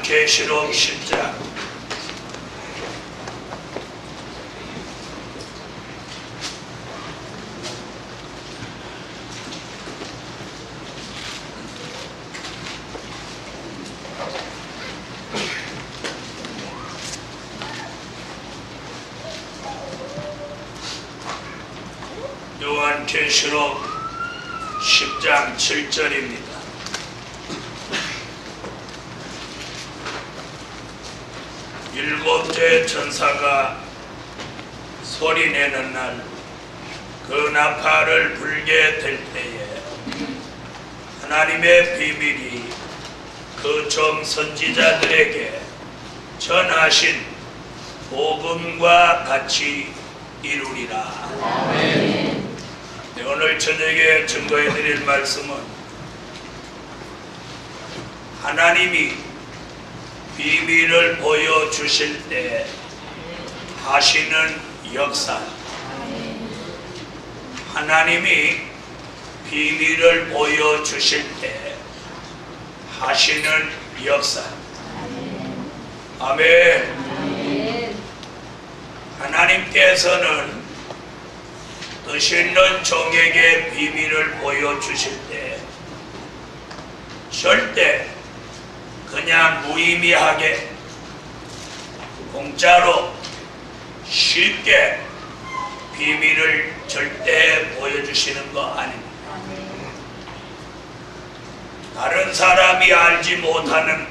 요한계시록 10장 요한계시록 10장 7절입니다. 일곱째 천사가 소리내는 날 그 나팔을 불게 될 때에 하나님의 비밀이 그 종 선지자들에게 전하신 복음과 같이 이루리라. 아멘. 네, 오늘 저녁에 증거해 드릴 말씀은 하나님이 비밀을 보여주실 때 하시는 역사. 하나님이 비밀을 보여주실 때 하시는 역사. 아멘. 하나님께서는 뜻 있는 종에게 비밀을 보여주실 때 절대 그냥 무의미하게 공짜로 쉽게 비밀을 절대 보여주시는 거 아닙니다. 다른 사람이 알지 못하는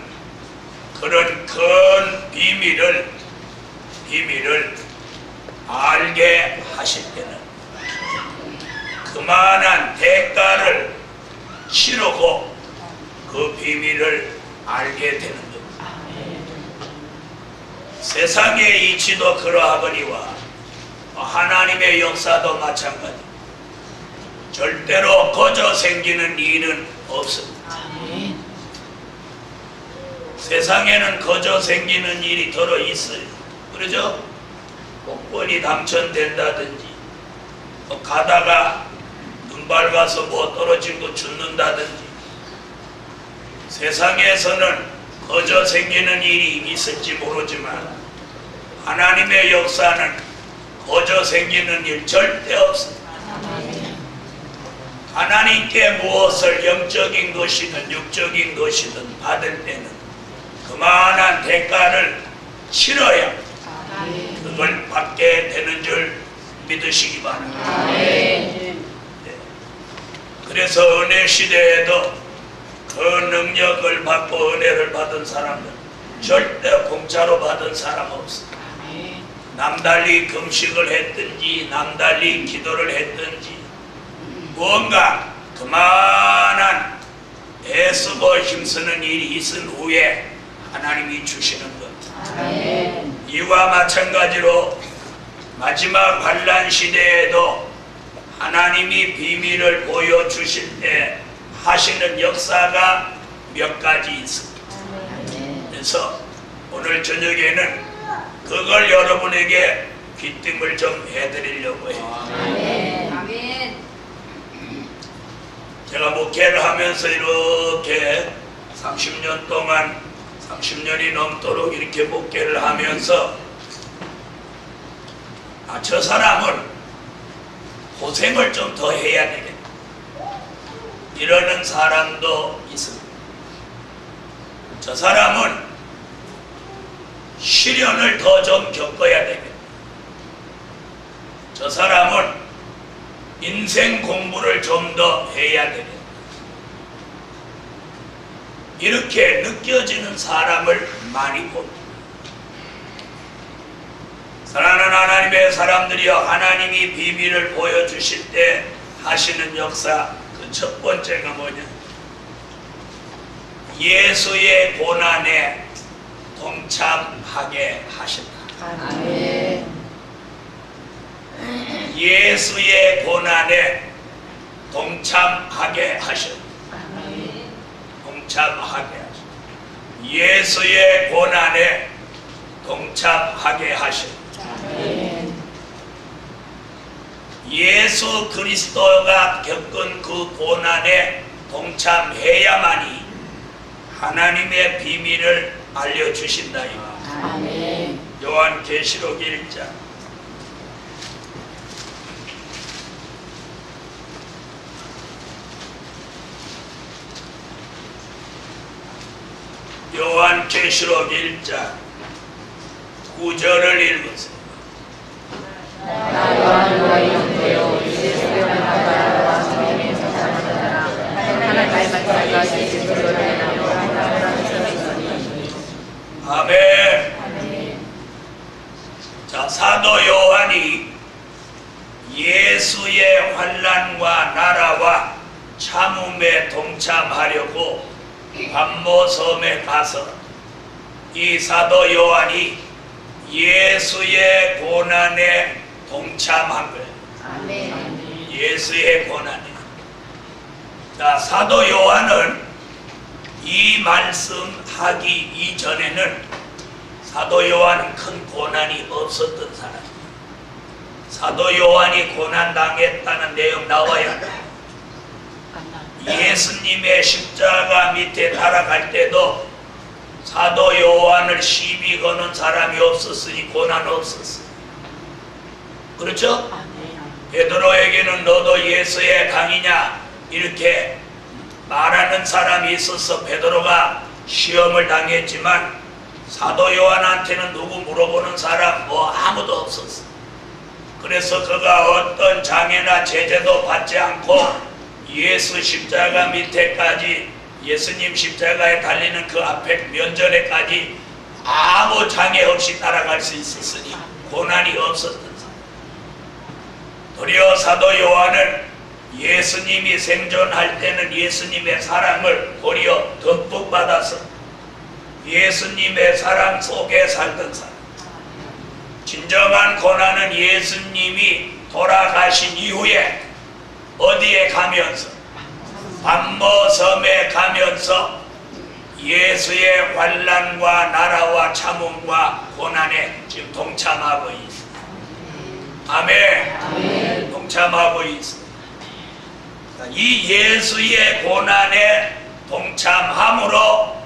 그런 큰 비밀을 알게 하실 때는 그만한 대가를 치르고 그 비밀을 알게 되는 겁니다. 세상의 이치도 그러하거니와 하나님의 역사도 마찬가지. 절대로 거저 생기는 일은 없습니다. 세상에는 거저 생기는 일이 더러 있어요. 그러죠? 복권이 당첨된다든지 가다가 눈 밝아서 뭐 떨어진 거 죽는다든지 세상에서는 거저 생기는 일이 있을지 모르지만 하나님의 역사는 거저 생기는 일 절대 없습니다. 하나님께 무엇을 영적인 것이든 육적인 것이든 받을 때는 그만한 대가를 치러야 그걸 받게 되는 줄 믿으시기 바랍니다. 네. 그래서 은혜 시대에도 그 능력을 받고 은혜를 받은 사람들 절대 공짜로 받은 사람 없습니다. 남달리 금식을 했든지 남달리 기도를 했든지 무언가 그만한 애쓰고 힘쓰는 일이 있은 후에 하나님이 주시는 것. 이와 마찬가지로 마지막 환난 시대에도 하나님이 비밀을 보여주실 때 하시는 역사가 몇 가지 있습니다. 그래서 오늘 저녁에는 그걸 여러분에게 귀띔을 좀 해드리려고 해요. 아멘. 제가 목회를 하면서 이렇게 30년 동안 30년이 넘도록 이렇게 목회를 하면서 저 사람은 고생을 좀 더 해야 되겠다 이러는 사람도 있습니다. 저 사람은 시련을 더 좀 겪어야 되겠다. 저 사람은 인생 공부를 좀 더 해야 되겠다. 이렇게 느껴지는 사람을 많이 봅니다. 사랑하는 하나님의 사람들이여, 하나님이 비밀을 보여주실 때 하시는 역사, 그 첫 번째가 뭐냐? 예수의 고난에 동참하게 하신다. 아멘. 예수의 고난에 동참하게 하신다. 아멘. 동참하게 하신다. 예수의 고난에 동참하게 하신다. 아멘. 예수 그리스도가 겪은 그 고난에 동참해야만이 하나님의 비밀을 알려주신다. 아멘. 요한계시록 1장. 요한계시록 1장 9절을 읽으세요. 나 요한과 영되어 이제 소변을 하다와 성령의 사랑하더라. 하나님의 말씀과 예수를 하나로 하나님을 아멘. 자, 사도 요한이 예수의 환난과 나라와 참음에 동참하려고 반모섬에 가서 이 사도 요한이 예수의 고난에 동참한 거예요. 아멘. 예수의 고난에. 자, 사도 요한은 이 말씀하기 이전에는 사도 요한은 큰 고난이 없었던 사람이에요. 사도 요한이 고난당했다는 내용 나와야 돼. 예수님의 십자가 밑에 달아갈 때도 사도 요한을 시비 거는 사람이 없었으니 고난 없었어요. 그렇죠? 베드로에게는 너도 예수의 강이냐 이렇게 말하는 사람이 있어서 베드로가 시험을 당했지만 사도 요한한테는 누구 물어보는 사람 아무도 없었어. 그래서 그가 어떤 장애나 제재도 받지 않고 예수 십자가 밑에까지, 예수님 십자가에 달리는 그 앞에 면전에까지 아무 장애 없이 따라갈 수 있었으니 고난이 없었던 사람. 도리어 사도 요한은 예수님이 생존할 때는 예수님의 사랑을 도리어 듬뿍 받아서 예수님의 사랑 속에 살던 사람. 진정한 고난은 예수님이 돌아가신 이후에 어디에 가면서 반모섬에 가면서 예수의 환난과 나라와 참음과 고난에 지금 동참하고 있습니다. 아멘. 동참하고 있습니다. 이 예수의 고난에 동참함으로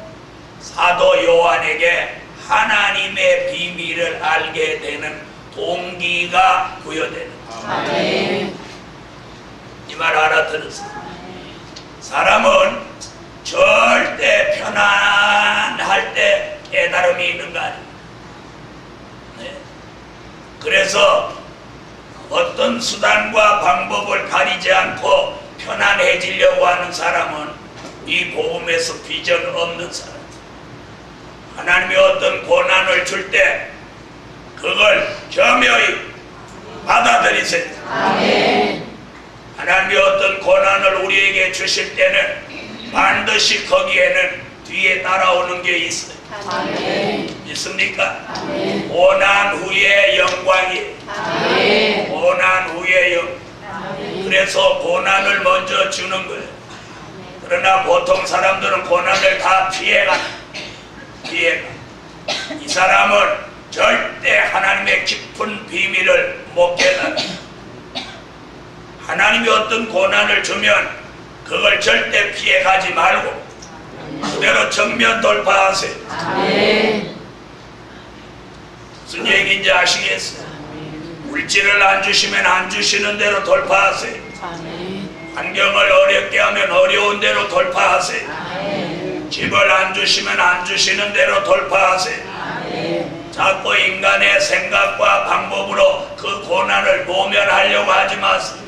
사도 요한에게 하나님의 비밀을 알게 되는 동기가 부여되는 아멘. 이 말 알아들으세요. 사람은 절대 편안할 때 깨달음이 있는 거 아니에요. 네. 그래서 어떤 수단과 방법을 가리지 않고 편안해지려고 하는 사람은 이 복음에서 비전 없는 사람. 하나님이 어떤 고난을 줄 때 그걸 겸허히 받아들이세요. 아멘. 하나님이 어떤 고난을 우리에게 주실 때는 반드시 거기에는 뒤에 따라오는 게 있어요. 아멘. 있습니까? 아멘. 고난 후에 영광이. 아멘. 고난 후에 영광. 아멘. 그래서 고난을 먼저 주는 거예요. 그러나 보통 사람들은 고난을 다 피해가. 이 사람은 절대 하나님의 깊은 비밀을 못 깨달아. 하나님이 어떤 고난을 주면 그걸 절대 피해가지 말고 그대로 정면 돌파하세요. 아멘. 무슨 얘기인지 아시겠어요? 물질을 안 주시면 안 주시는 대로 돌파하세요. 아멘. 환경을 어렵게 하면 어려운 대로 돌파하세요. 아멘. 집을 안 주시면 안 주시는 대로 돌파하세요. 아멘. 자꾸 인간의 생각과 방법으로 그 고난을 모면하려고 하지 마세요.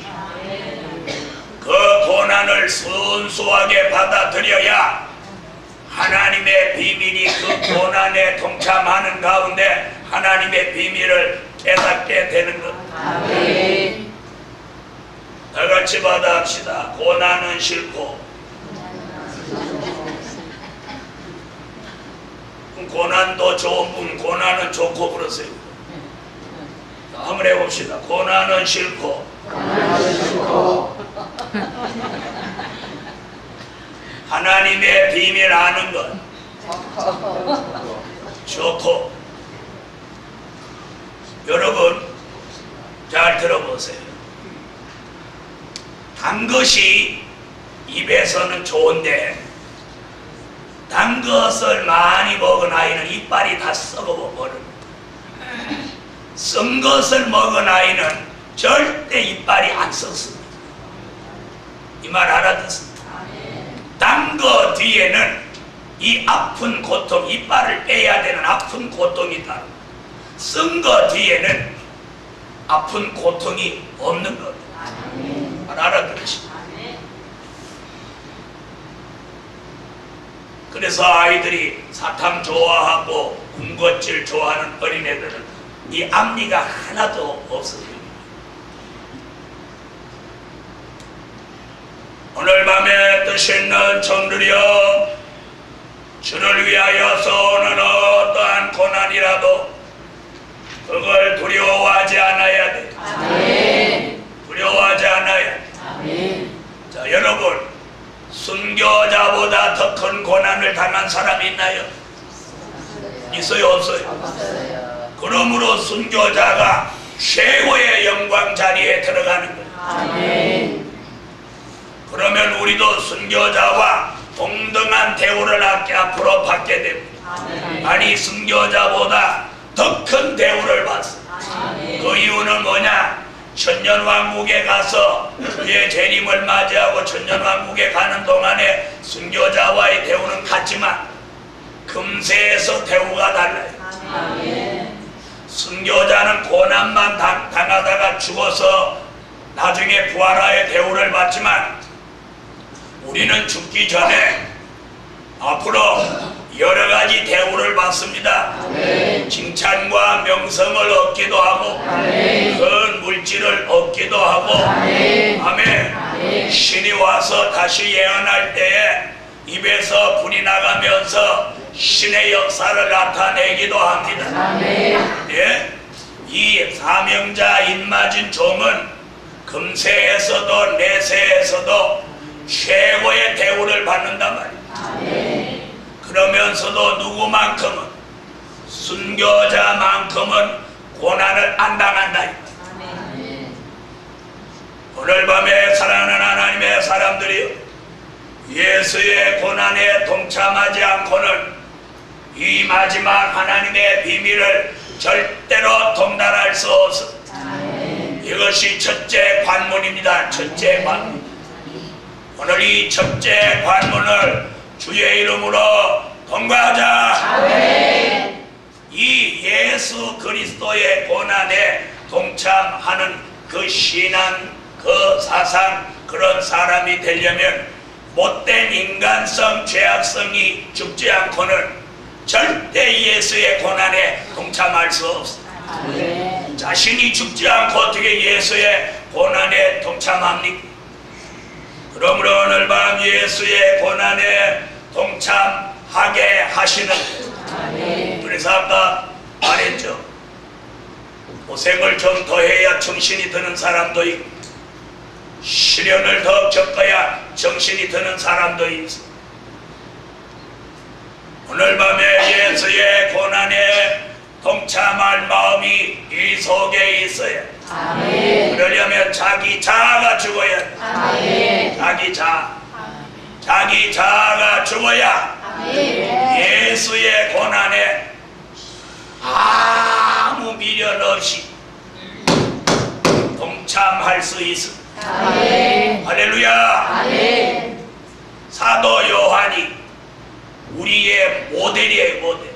그 고난을 순수하게 받아들여야 하나님의 비밀이 그 고난에 동참하는 가운데 하나님의 비밀을 깨닫게 되는 것. 아멘. 다 같이 받아합시다. 고난은 싫고 고난도 좋은 분 고난은 좋고 그러세요. 한번 해봅시다. 고난은 싫고 하나님의 비밀 아는 것 좋고. 여러분 잘 들어보세요. 단 것이 입에서는 좋은데 단 것을 많이 먹은 아이는 이빨이 다 썩어버립니다. 쓴 것을 먹은 아이는 절대 이빨이 안 썩습니다. 이 말 알아듣습니다. 단 거 뒤에는 이 아픈 고통, 이빨을 빼야 되는 아픈 고통이 있다. 쓴 거 뒤에는 아픈 고통이 없는 것. 말 알아들으시죠? 그래서 아이들이 사탕 좋아하고 군것질 좋아하는 어린애들은 이 앞니가 하나도 없습니다. 오늘 밤에 뜻 있는 종들이여, 주를 위하여서 오는 어떠한 고난이라도 그걸 두려워하지 않아야 돼. 아멘. 두려워하지 않아야 돼. 아멘. 자, 여러분, 순교자보다 더 큰 고난을 당한 사람이 있나요? 있어요, 없어요? 없어요. 그러므로 순교자가 최고의 영광 자리에 들어가는 거예요. 아멘. 그러면 우리도 순교자와 동등한 대우를 앞으로 받게 됩니다. 아멘. 아니, 순교자보다 더 큰 대우를 받습니다. 아멘. 그 이유는 뭐냐? 천년왕국에 가서 그의 재림을 맞이하고 천년왕국에 가는 동안에 순교자와의 대우는 같지만 금세에서 대우가 달라요. 아멘. 순교자는 고난만 당하다가 죽어서 나중에 부활하여 대우를 받지만 우리는 죽기 전에 앞으로 여러 가지 대우를 받습니다. 아멘. 칭찬과 명성을 얻기도 하고 아멘. 큰 물질을 얻기도 하고 아멘. 아멘. 아멘. 신이 와서 다시 예언할 때에 입에서 불이 나가면서 신의 역사를 나타내기도 합니다. 아멘. 예? 이 사명자 인맞은 종은 금세에서도 내세에서도 최고의 대우를 받는단 말이에요. 아멘. 그러면서도 누구만큼은 순교자만큼은 고난을 안 당한다. 아멘. 오늘 밤에 사랑하는 하나님의 사람들이요, 예수의 고난에 동참하지 않고는 이 마지막 하나님의 비밀을 절대로 통달할 수 없습니다. 아멘. 이것이 첫째 관문입니다. 첫째 관문. 오늘 이 첫째 관문을 주의 이름으로 통과하자. 아멘. 이 예수 그리스도의 고난에 동참하는 그 신앙, 그 사상, 그런 사람이 되려면 못된 인간성, 죄악성이 죽지 않고는 절대 예수의 고난에 동참할 수 없습니다. 아멘. 자신이 죽지 않고 어떻게 예수의 고난에 동참합니까? 그러므로 오늘 밤 예수의 고난에 동참하게 하시는, 아멘. 그래서 아까 말했죠. 고생을 좀 더 해야 정신이 드는 사람도 있고 시련을 더 겪어야 정신이 드는 사람도 있어. 오늘 밤에 예수의 고난에 동참할 마음이 이 속에 있어야. 아멘. 그러려면 자기 자아가 죽어야 돼. 아멘. 자기 자아가 죽어야 아멘. 예수의 고난에 아무 미련 없이 동참할 수 있습니다. 아멘. 할렐루야. 아멘. 사도 요한이 우리의 모델이에요. 모델.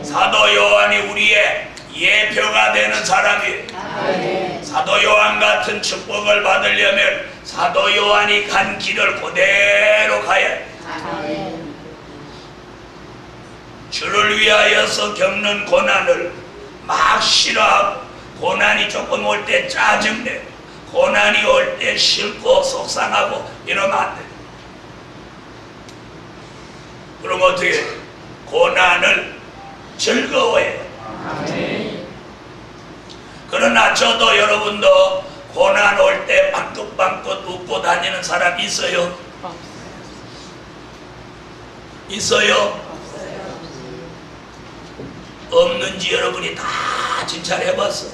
사도 요한이 우리의 예표가 되는 사람이에요. 아멘. 사도 요한 같은 축복을 받으려면 사도 요한이 간 길을 그대로 가야 해. 아멘. 주를 위하여서 겪는 고난을 막 싫어하고, 고난이 조금 올 때 짜증내, 고난이 올 때 싫고 속상하고 이러면 안 돼. 그럼 어떻게 해? 고난을 즐거워해. 아멘. 그러나 저도 여러분도 고난 올 때 방긋방긋 웃고 다니는 사람 있어요? 있어요? 없는지 여러분이 다 진찰해봤어.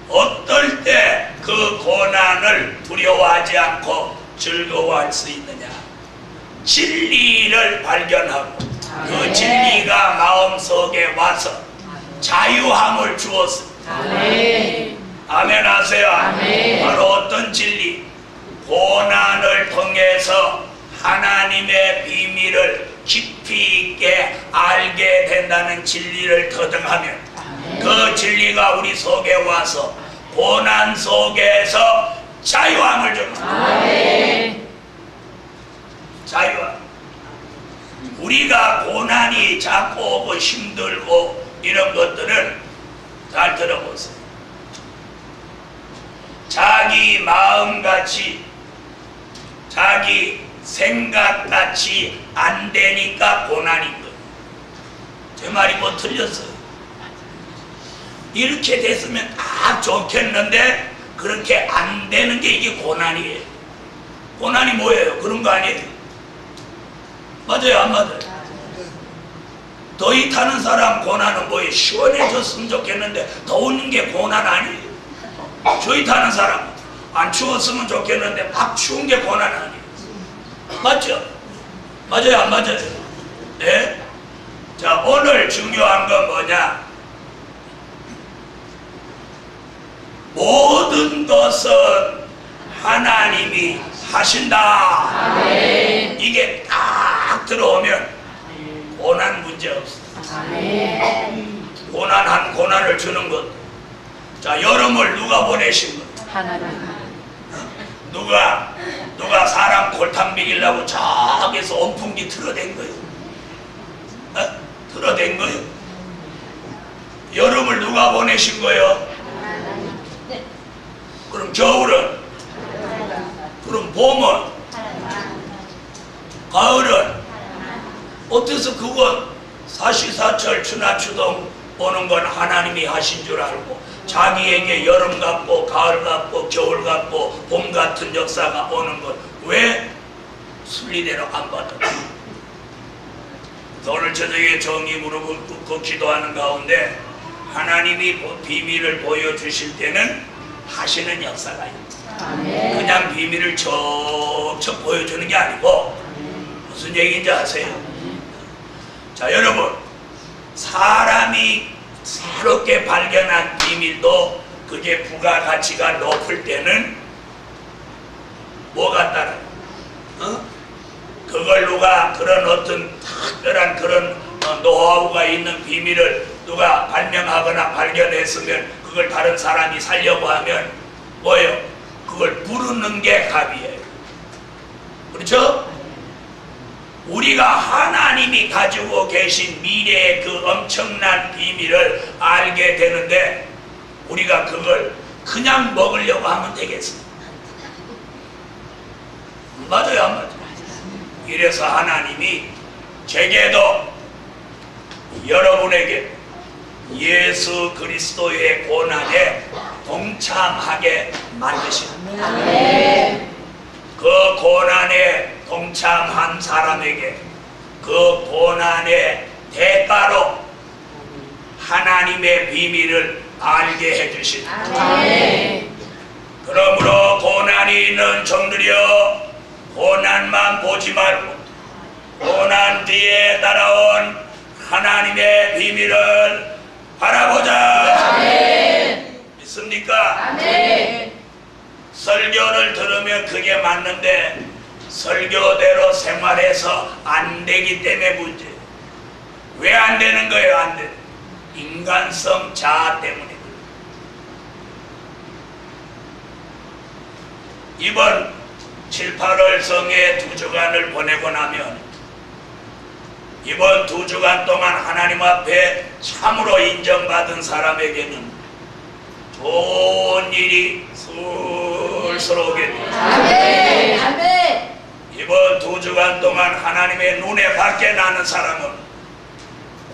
어떨 때 그 고난을 두려워하지 않고 즐거워할 수 있느냐? 진리를 발견하고 그 진리가 마음속에 와서 자유함을 주었습니다. 아멘 하세요. 바로 어떤 진리? 고난을 통해서 하나님의 비밀을 깊이 있게 알게 된다는 진리를 터득하면 그 진리가 우리 속에 와서 고난 속에서 자유함을 줍니다. 자유함. 우리가 고난이 자꾸 오고 힘들고 이런 것들은 잘 들어보세요. 자기 마음같이 자기 생각같이 안 되니까 고난인 거예요. 제 말이 뭐 틀렸어요? 이렇게 됐으면 딱 좋겠는데 그렇게 안 되는 게 이게 고난이에요. 고난이 뭐예요? 그런 거 아니에요? 맞아요, 안 맞아요? 더위 타는 사람 고난은 뭐예요? 시원해졌으면 좋겠는데 더운 게 고난 아니에요. 더위 타는 사람 안 추웠으면 좋겠는데 막 추운 게 고난 아니에요. 맞죠? 맞아요, 안 맞아요? 네? 자, 오늘 중요한 건 뭐냐? 모든 것은 하나님이 하신다. 이게 딱 들어오면 고난 문제 없어. 고난한 고난을 주는 것. 자, 여름을 누가 보내신 것? 하나님. 누가 사람 골탕 먹이려고 저기서 온풍기 틀어댄 거예요? 틀어댄 거예요? 여름을 누가 보내신 거예요? 그럼 겨울은? 그럼 봄은? 가을은? 어때서 그건 사시사철 추나추동 오는 건 하나님이 하신 줄 알고 자기에게 여름 같고 가을 같고 겨울 같고 봄 같은 역사가 오는 건 왜 순리대로 안 받았나? 오늘 저녁에 정의 무릎을 꿇고 기도하는 가운데 하나님이 비밀을 보여주실 때는 하시는 역사가 있다. 그냥 비밀을 척척 보여주는 게 아니고 무슨 얘기인지 아세요? 자, 여러분, 사람이 새롭게 발견한 비밀도 그게 부가가치가 높을 때는 뭐가 따라? 그걸 누가 그런 어떤 특별한 그런 노하우가 있는 비밀을 누가 발명하거나 발견했으면 그걸 다른 사람이 살려고 하면 뭐예요? 그걸 부르는 게 갑이에요. 그렇죠? 우리가 하나님이 가지고 계신 미래의 그 엄청난 비밀을 알게 되는데 우리가 그걸 그냥 먹으려고 하면 되겠습니다. 맞아요, 안 맞아요? 이래서 하나님이 제게도 여러분에게 예수 그리스도의 고난에 동참하게 만드십니다. 그 고난에 동참한 사람에게 그 고난의 대가로 하나님의 비밀을 알게 해주십니다. 그러므로 고난이 있는 종들이여 고난만 보지 말고 고난 뒤에 따라온 하나님의 비밀을 바라보자. 믿습니까? 설교를 들으면 그게 맞는데 설교대로 생활해서 안 되기 때문에 문제. 왜 안 되는 거예요? 안 돼. 인간성 자아 때문에. 이번 7, 8월 성에 2주간을 보내고 나면 이번 2주간 동안 하나님 앞에 참으로 인정받은 사람에게는 좋은 일이 술술 오게 됩니다. 이번 2주간 동안 하나님의 눈에 밖에 나는 사람은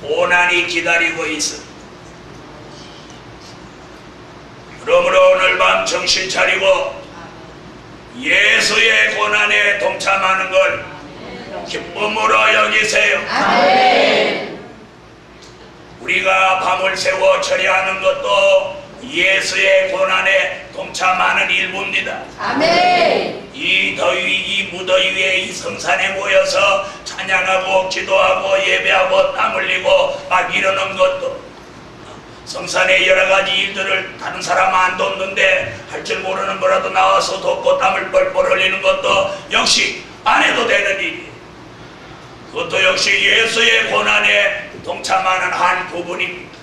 고난이 기다리고 있습니다. 그러므로 오늘 밤 정신 차리고 예수의 고난에 동참하는 걸 기쁨으로 여기세요. 우리가 밤을 새워 처리하는 것도 예수의 고난에 동참하는 일부입니다. 이 더위, 이 무더위에 이 성산에 모여서 찬양하고 기도하고 예배하고 땀 흘리고 막 이러는 것도, 성산의 여러 가지 일들을 다른 사람 안 돕는데 할 줄 모르는 거라도 나와서 돕고 땀을 뻘뻘 흘리는 것도 역시 안 해도 되는 일이에요. 그것도 역시 예수의 고난에 동참하는 한 부분입니다.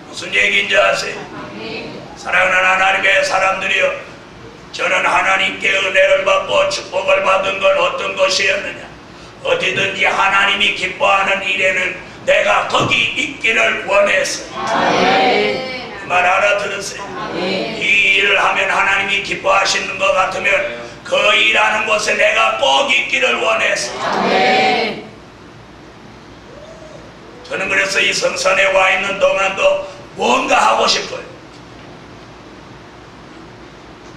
무슨 얘기인지 아세요? 사랑하는 하나님의 사람들이여, 저는 하나님께 은혜를 받고 축복을 받은 건 어떤 것이었느냐? 어디든지 하나님이 기뻐하는 일에는 내가 거기 있기를 원했어요. 그 말 알아들으세요? 이 일을 하면 하나님이 기뻐하시는 것 같으면 그 일하는 곳에 내가 꼭 있기를 원했어요. 저는 그래서 이 성산에 와 있는 동안도 뭔가 하고 싶어요.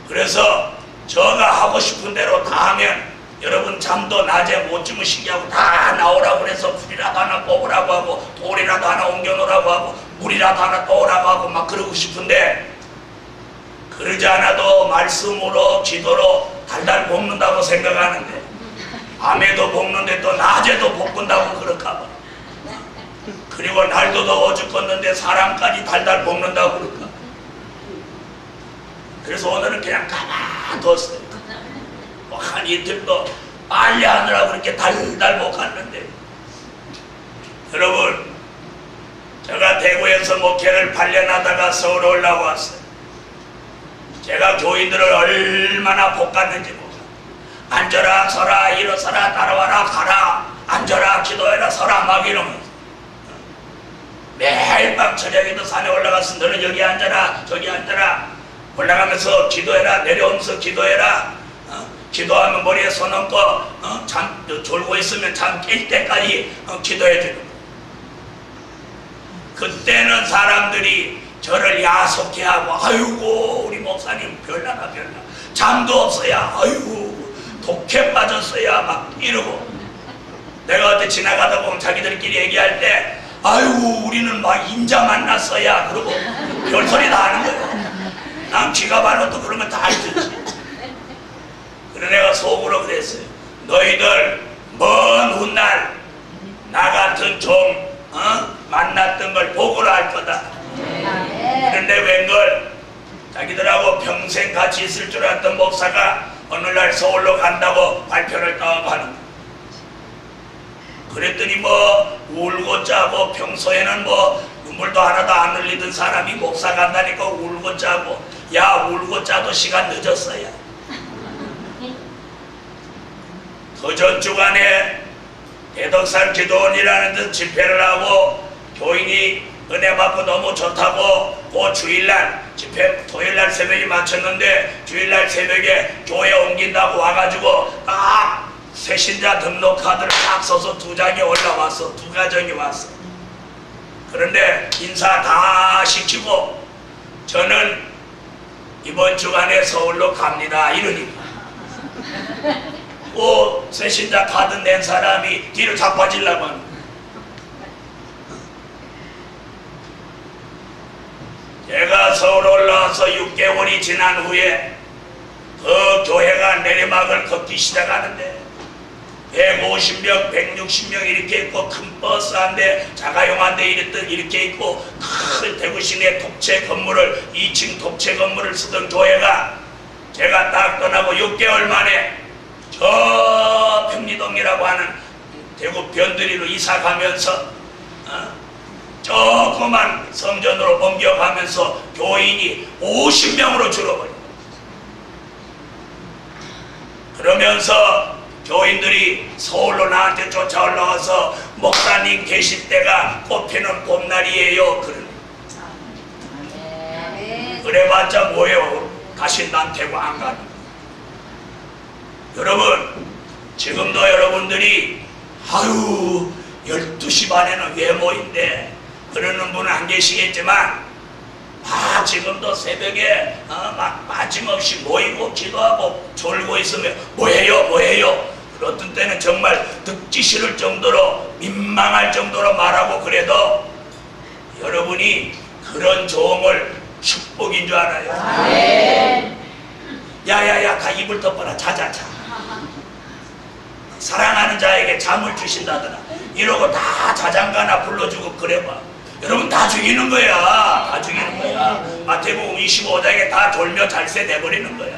그래서 저가 하고 싶은 대로 다 하면 여러분 잠도 낮에 못 주무시게 하고 다 나오라고 그래서 불이라도 하나 뽑으라고 하고 돌이라도 하나 옮겨놓으라고 하고 물이라도 하나 떠오라고 하고 막 그러고 싶은데, 그러지 않아도 말씀으로 기도로 달달 볶는다고 생각하는데, 밤에도 볶는데 또 낮에도 볶는다고 그럴까봐, 그리고 날도 더워 죽겠는데 사람까지 달달 볶는다고 그럴까. 그래서 오늘은 그냥 가만뒀어요. 뭐 한 이틀도 빨래하느라고 그렇게 달달 볶았는데, 여러분, 제가 대구에서 목회를 8년 하다가 서울 올라왔어요. 제가 교인들을 얼마나 볶았는지 몰라. 앉아라 서라 일어서라 따라와라 가라, 앉아라 기도해라 서라 막 이러면서 매일 밤 저녁에도 산에 올라가서 너는 여기 앉아라 저기 앉아라, 올라가면서 기도해라 내려오면서 기도해라, 기도하면 머리에 손 얹고 잠 졸고 있으면 잠 깰 때까지 기도해 주는 거예요. 그때는 사람들이 저를 야속해하고, 아이고 우리 목사님 별나라 별나, 잠도 없어야, 아이고 독해 빠졌어야 막 이러고, 내가 어때 지나가다 보면 자기들끼리 얘기할 때 아이고 우리는 막 인자 만났어야 그러고 별소리 다 하는 거예요. 난 쥐가 발로 그런 건 다 알듯이. 그래 내가 속으로 그랬어요. 너희들 먼 훗날 나 같은 종 만났던 걸 보고라 할 거다. 그런데 웬걸 자기들하고 평생 같이 있을 줄 알았던 목사가 어느 날 서울로 간다고 발표를 딱 하는 거야. 그랬더니 뭐 울고 짜고, 평소에는 뭐 눈물도 하나도 안 흘리던 사람이 목사 간다니까 울고 짜고, 야 울고 짜도 시간 늦었어요. 그 전 주간에 대덕산 기도원이라는 데 집회를 하고, 교인이 은혜 받고 너무 좋다고 그 주일날 집회 토요일날 새벽에 마쳤는데 주일날 새벽에 교회 옮긴다고 와가지고 딱 새신자 등록 카드를 딱 써서 2장이 올라왔어. 2가정이 왔어. 그런데 인사 다 시키고 저는 이번 주간에 서울로 갑니다 이러니까 그 새신자 카드 낸 사람이 뒤로 자빠지려고 하는 거야. 제가 서울 올라와서 6개월이 지난 후에 그 교회가 내리막을 걷기 시작하는데 150명, 160명 이렇게 있고, 큰 버스 한 대, 자가용 한 대 이렇게 있고, 큰 대구 시내 독채 건물을 2층 독채 건물을 쓰던 교회가 제가 딱 떠나고 6개월 만에 저 평리동이라고 하는 대구 변두리로 이사 가면서 조그만 성전으로 옮겨가면서 교인이 50명으로 줄어버려. 그러면서 교인들이 서울로 나한테 쫓아 올라와서 목사님 계실 때가 꽃피는 봄날이에요. 그래봤자 뭐예요? 다시 난 대구 안 가는. 여러분, 지금도 여러분들이 아유 12시 반에는 왜 모인대 그러는 분은 안 계시겠지만, 지금도 새벽에 막 빠짐없이 모이고 기도하고 졸고 있으면 뭐해요? 어떤 때는 정말 듣기 싫을 정도로 민망할 정도로 말하고, 그래도 여러분이 그런 종을 축복인 줄 알아요. 야야야 가 이불 덮어라 자자자. 사랑하는 자에게 잠을 주신다더라. 이러고 다 자장가나 불러주고 그래봐. 여러분 다 죽이는 거야. 다 죽이는 거야. 마태복음 25장에 다 졸며 잘세 돼버리는 거야.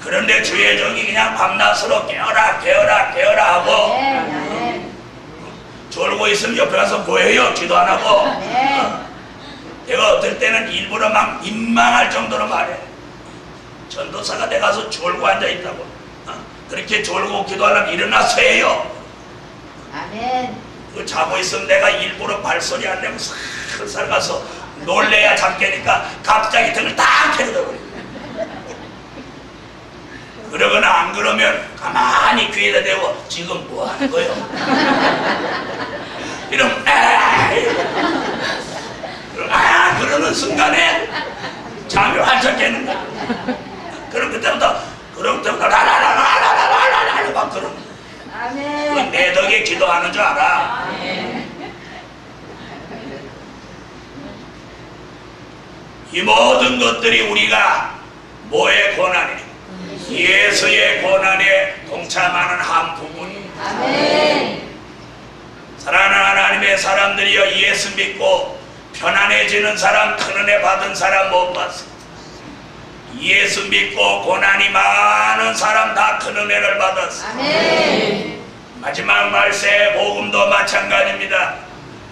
그런데 주의 종이 그냥 밤낮으로 깨어라 깨어라 깨어라 하고 졸고 있으면 옆에 가서 뭐해요? 기도 안 하고. 내가 어떨 때는 일부러 막 민망할 정도로 말해. 전도사가 내 가서 졸고 앉아있다고. 그렇게 졸고 기도하려면 일어나서 해요. 아멘. 그 자고 있으면 내가 일부러 발소리 안 내고 살살 가서 놀래야 잠 깨니까 갑자기 등을 딱 해들어버려. 그러거나 안 그러면 가만히 귀에다 대고 지금 뭐 하는 거요? 이러면 그러는 순간에 잠이 활짝 깨는 거야. 그럼 그때부터 라라라라라라라라라 막 그러는 거야. 아멘. 내 덕에 기도하는 줄 알아. 이 모든 것들이 우리가 뭐의 고난이? 예수의 고난에 동참하는 한 부분입니다. 아멘. 사랑하는 하나님의 사람들이여, 예수 믿고 편안해지는 사람, 큰 은혜 받은 사람 못 봤어. 예수 믿고 고난이 많은 사람 다 큰 은혜를 받았어. 아멘. 마지막 말세 복음도 마찬가지입니다.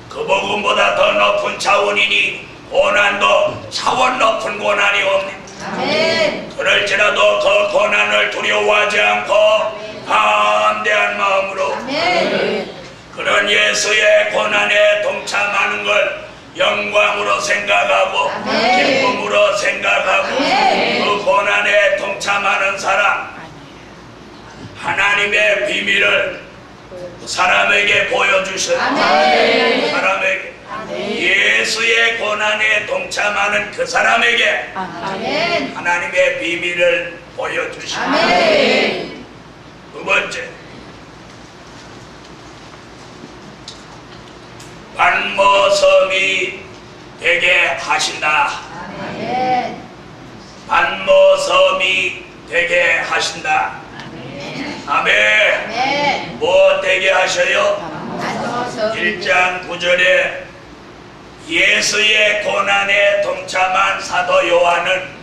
그 복음보다 더 높은 차원이니 고난도 차원 높은 고난이 옵니다. 아멘. 그럴지라도 그 고난을 두려워하지 않고 담대한 마음으로 아멘. 그런 예수의 고난에 동참하는 걸 영광으로 생각하고 아멘. 기쁨으로 생각하고 아멘. 그 고난에 동참하는 사람, 하나님의 비밀을 그 사람에게 보여주셨다. 아멘. 사람에게, 아멘. 예수의 고난에 동참하는 그 사람에게 아멘. 하나님의 비밀을 보여주셨다. 아멘. 두 번째, 반모섬이 되게 하신다. 아멘. 반모섬이 되게 하신다. 아멘. 아멘. 뭐 되게 하셔요? 안녕하세요. 1장 9절에 예수의 고난에 동참한 사도 요한은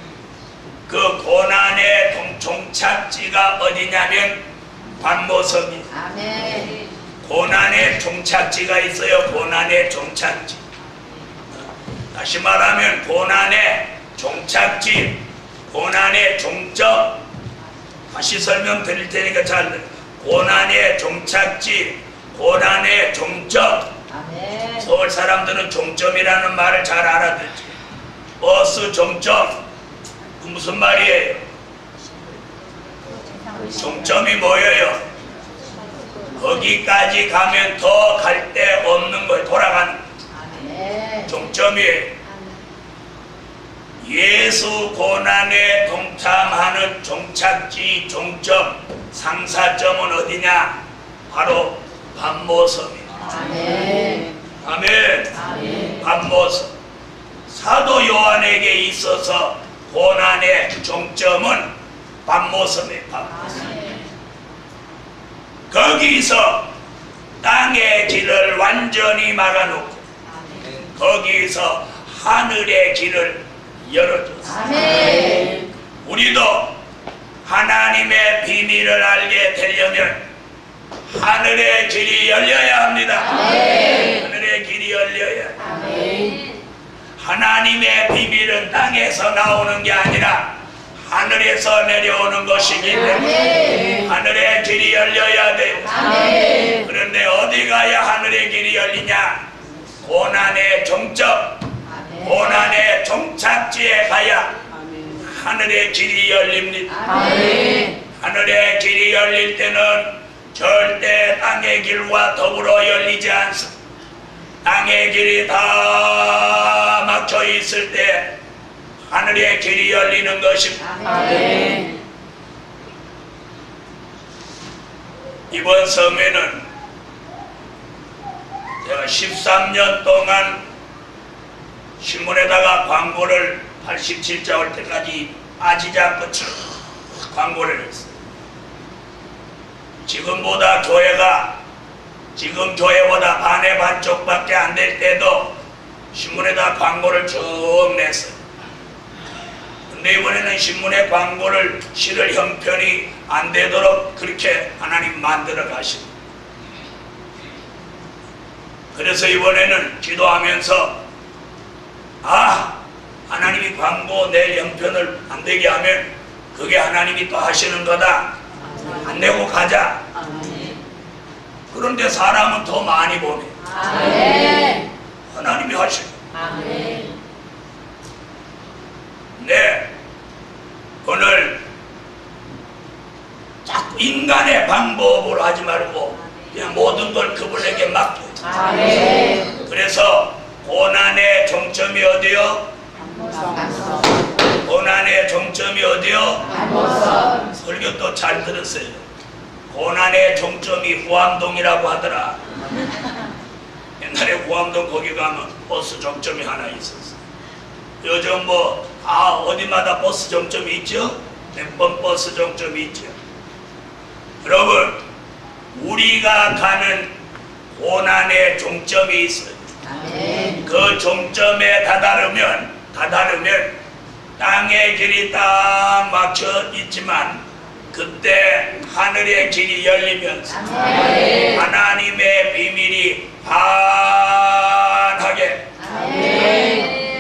그 고난의 종착지가 어디냐면 반모섬이. 아멘. 고난의 종착지가 있어요. 고난의 종착지. 다시 말하면 고난의 종착지, 고난의 종점. 다시 설명드릴 테니까 잘 들어요. 고난의 종착지, 고난의 종점. 아멘. 서울 사람들은 종점이라는 말을 잘 알아듣지. 버스 종점, 그 무슨 말이에요? 종점이 뭐예요? 거기까지 가면 더 갈 데 없는 거예요. 돌아가는 아멘. 종점이에요. 예수 고난에 동참하는 종착지, 종점, 상사점은 어디냐? 바로 반모섬이에요. 아멘. 아멘. 아멘. 반모섬. 사도 요한에게 있어서 고난의 종점은 반모섬이에요. 반모섬. 거기서 땅의 길을 완전히 막아놓고 거기서 하늘의 길을 열어줬어. 아멘. 우리도 하나님의 비밀을 알게 되려면 하늘의 길이 열려야 합니다. 아멘. 하늘의 길이 열려야 합니다. 아멘. 하나님의 비밀은 땅에서 나오는 게 아니라 하늘에서 내려오는 것이기 때문에 아멘. 하늘의 길이 열려야 돼요. 아멘. 그런데 어디 가야 하늘의 길이 열리냐? 고난의 종점, 고난의 종착지에 가야 하늘의 길이 열립니다. 아멘. 하늘의 길이 열릴 때는 절대 땅의 길과 더불어 열리지 않습니다. 땅의 길이 다 막혀 있을 때 하늘의 길이 열리는 것입니다. 아멘. 이번 섬에는 제가 13년 동안 신문에다가 광고를 87자 올 때까지 빠지지 않고 쭉 광고를 했어요. 지금 교회보다 반의 반쪽밖에 안 될 때도 신문에다 광고를 쭉 냈어요. 근데 이번에는 신문에 광고를 실을 형편이 안 되도록 그렇게 하나님 만들어 가십니다. 그래서 이번에는 기도하면서 하나님이 광고 낼 형편을 안 되게 하면 그게 하나님이 또 하시는 거다. 안 내고 가자. 그런데 사람은 더 많이 보내. 하나님이 하시는 거예요. 네, 오늘 자꾸 인간의 방법으로 하지 말고 그냥 모든 걸 그분에게 맡겨. 그래서 고난의 정점이 어디요? 고난의 정점이 어디요? 설교 또 잘 들었어요. 고난의 정점이 후암동이라고 하더라. 옛날에 후암동 거기 가면 버스 정점이 하나 있었어. 요즘 어디마다 버스 정점이 있죠? 몇 번 버스 정점이 있죠. 여러분, 우리가 가는 고난의 종점이 있어요. 그 종점에 다다르면 땅의 길이 딱 막혀 있지만 그때 하늘의 길이 열리면서 하나님의 비밀이 환하게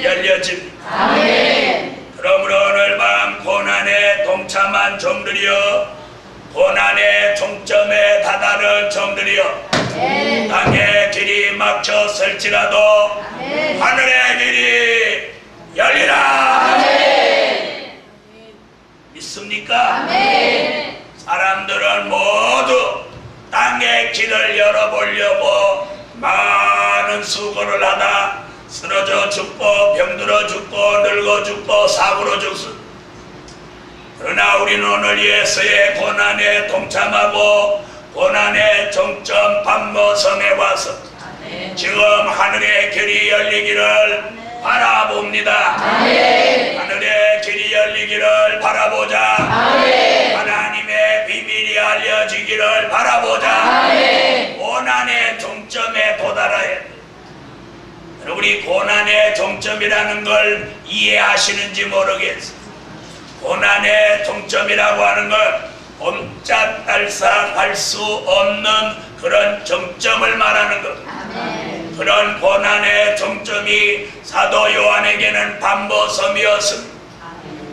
열려집니다. 그러므로 오늘 밤 고난에 동참한 종들이여, 고난의 종점에 다다른 종들이여, 땅의 길이 막혔을지라도 하늘의 길이 열리라. 믿습니까? 사람들은 모두 땅의 길을 열어보려고 많은 수고를 하다 쓰러져 죽고 병들어 죽고 늙어 죽고 사고로 죽습니다. 그러나 우리는 오늘 예수의 고난에 동참하고 고난의 종점 반모섬에 와서 지금 하늘의 길이 열리기를 바라봅니다. 하늘의 길이 열리기를 바라보자. 하나님의 비밀이 알려지기를 바라보자. 고난의 종점에 도달해야 돼. 우리 고난의 종점이라는 걸 이해하시는지 모르겠어요. 고난의 종점이라고 하는 걸 옴짝달싹 할 수 없는 그런 정점을 말하는 것. 그런 고난의 종점이 사도 요한에게는 반모섬이었습니다.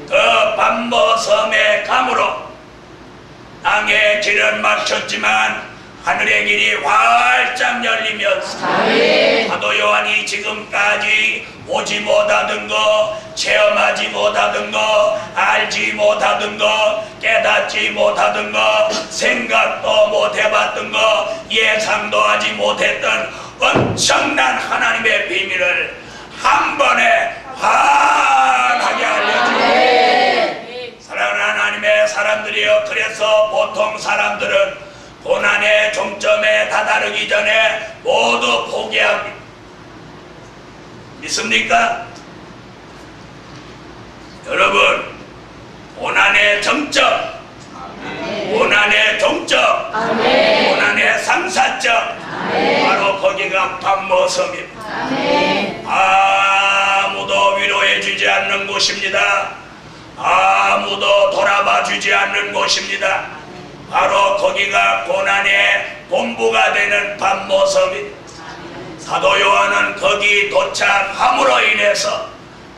그 반모섬에 감으로 땅의 길은 막혔지만 하늘의 길이 활짝 열리면서 사도 요한이 지금까지 보지 못하던 거, 체험하지 못하던 거, 알지 못하던 거, 깨닫지 못하던 거, 생각도 못 해봤던 거, 예상도 하지 못했던 엄청난 하나님의 비밀을 한 번에 환하게 알려줍니다. 사랑하는 하나님의 사람들이여, 그래서 보통 사람들은 고난의 종점에 다다르기 전에 모두 포기합니다. 믿습니까? 여러분, 고난의 정점, 고난의 종점, 고난의 상사점, 바로 거기가 반모섬입니다. 아무도 위로해 주지 않는 곳입니다. 아무도 돌아봐 주지 않는 곳입니다. 바로 거기가 고난의 본부가 되는 반모섬입니다. 사도 요한은 거기 도착함으로 인해서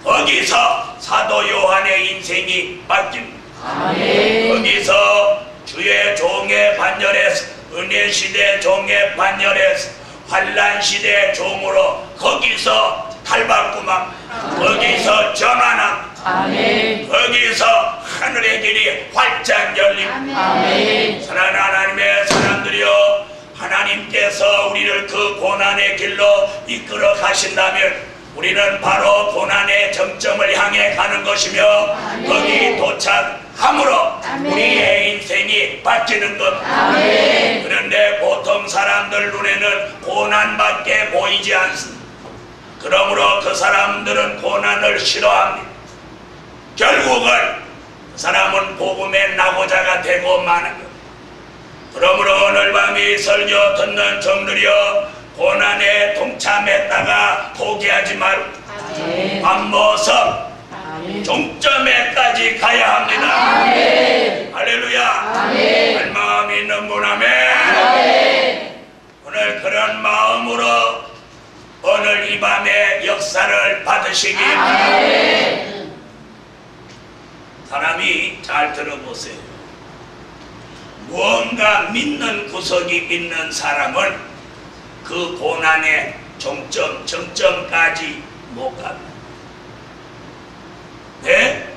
거기서 사도 요한의 인생이 바뀝니다. 거기서 주의 종의 반열에서, 은혜시대 종의 반열에서 환란시대 종으로 거기서 탈바꿈함, 거기서 전환함, 거기서 하늘의 길이 활짝 열립니다. 사랑하는 하나님의 사람들이여, 하나님께서 우리를 그 고난의 길로 이끌어 가신다면 우리는 바로 고난의 정점을 향해 가는 것이며 거기 도착함으로 우리의 인생이 바뀌는 것. 그런데 보통 사람들 눈에는 고난밖에 보이지 않습니다. 그러므로 그 사람들은 고난을 싫어합니다. 결국은 사람은 복음의 낙오자가 되고 마는 것. 그러므로 오늘 밤 이 설교 듣는 종들이여 고난에 동참했다가 포기하지 말고 아멘. 밤모섬 아멘. 종점에까지 가야 합니다. 아멘. 할렐루야. 아멘. 할 마음이 있는 분 아멘. 아멘. 오늘 그런 마음으로 오늘 이 밤에 역사를 받으시기 바랍니다. 아멘. 사람이 잘 들어보세요. 무언가 믿는 구석이 있는 사람은 그 고난의 종점, 정점까지 못 갑니다. 네?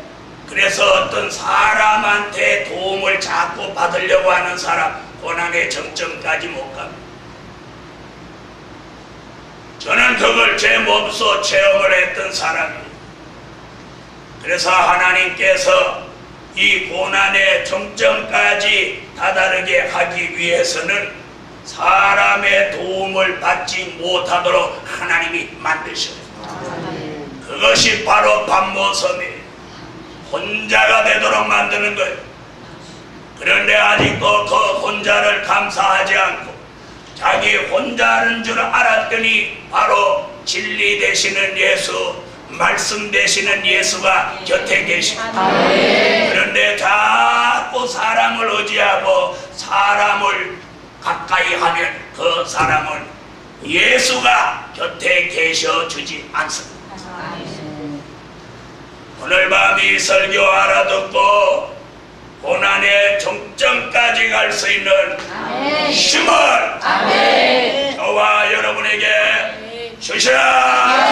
그래서 어떤 사람한테 도움을 자꾸 받으려고 하는 사람, 고난의 정점까지 못 갑니다. 저는 그걸 제 몸소 체험을 했던 사람이에요. 그래서 하나님께서 이 고난의 정점까지 다다르게 하기 위해서는 사람의 도움을 받지 못하도록 하나님이 만드셔요. 그것이 바로 밤모섬이에요. 혼자가 되도록 만드는 거예요. 그런데 아직도 그 혼자를 감사하지 않고 자기 혼자인 줄 알았더니 바로 진리 되시는 예수, 말씀 되시는 예수가 곁에 계십니다. 그런데 자꾸 사람을 의지하고 사람을 가까이 하면 그 사람은 예수가 곁에 계셔주지 않습니다. 오늘 밤 이 설교 알아듣고 고난의 종점까지 갈 수 있는 힘을 저와 여러분에게 주시라.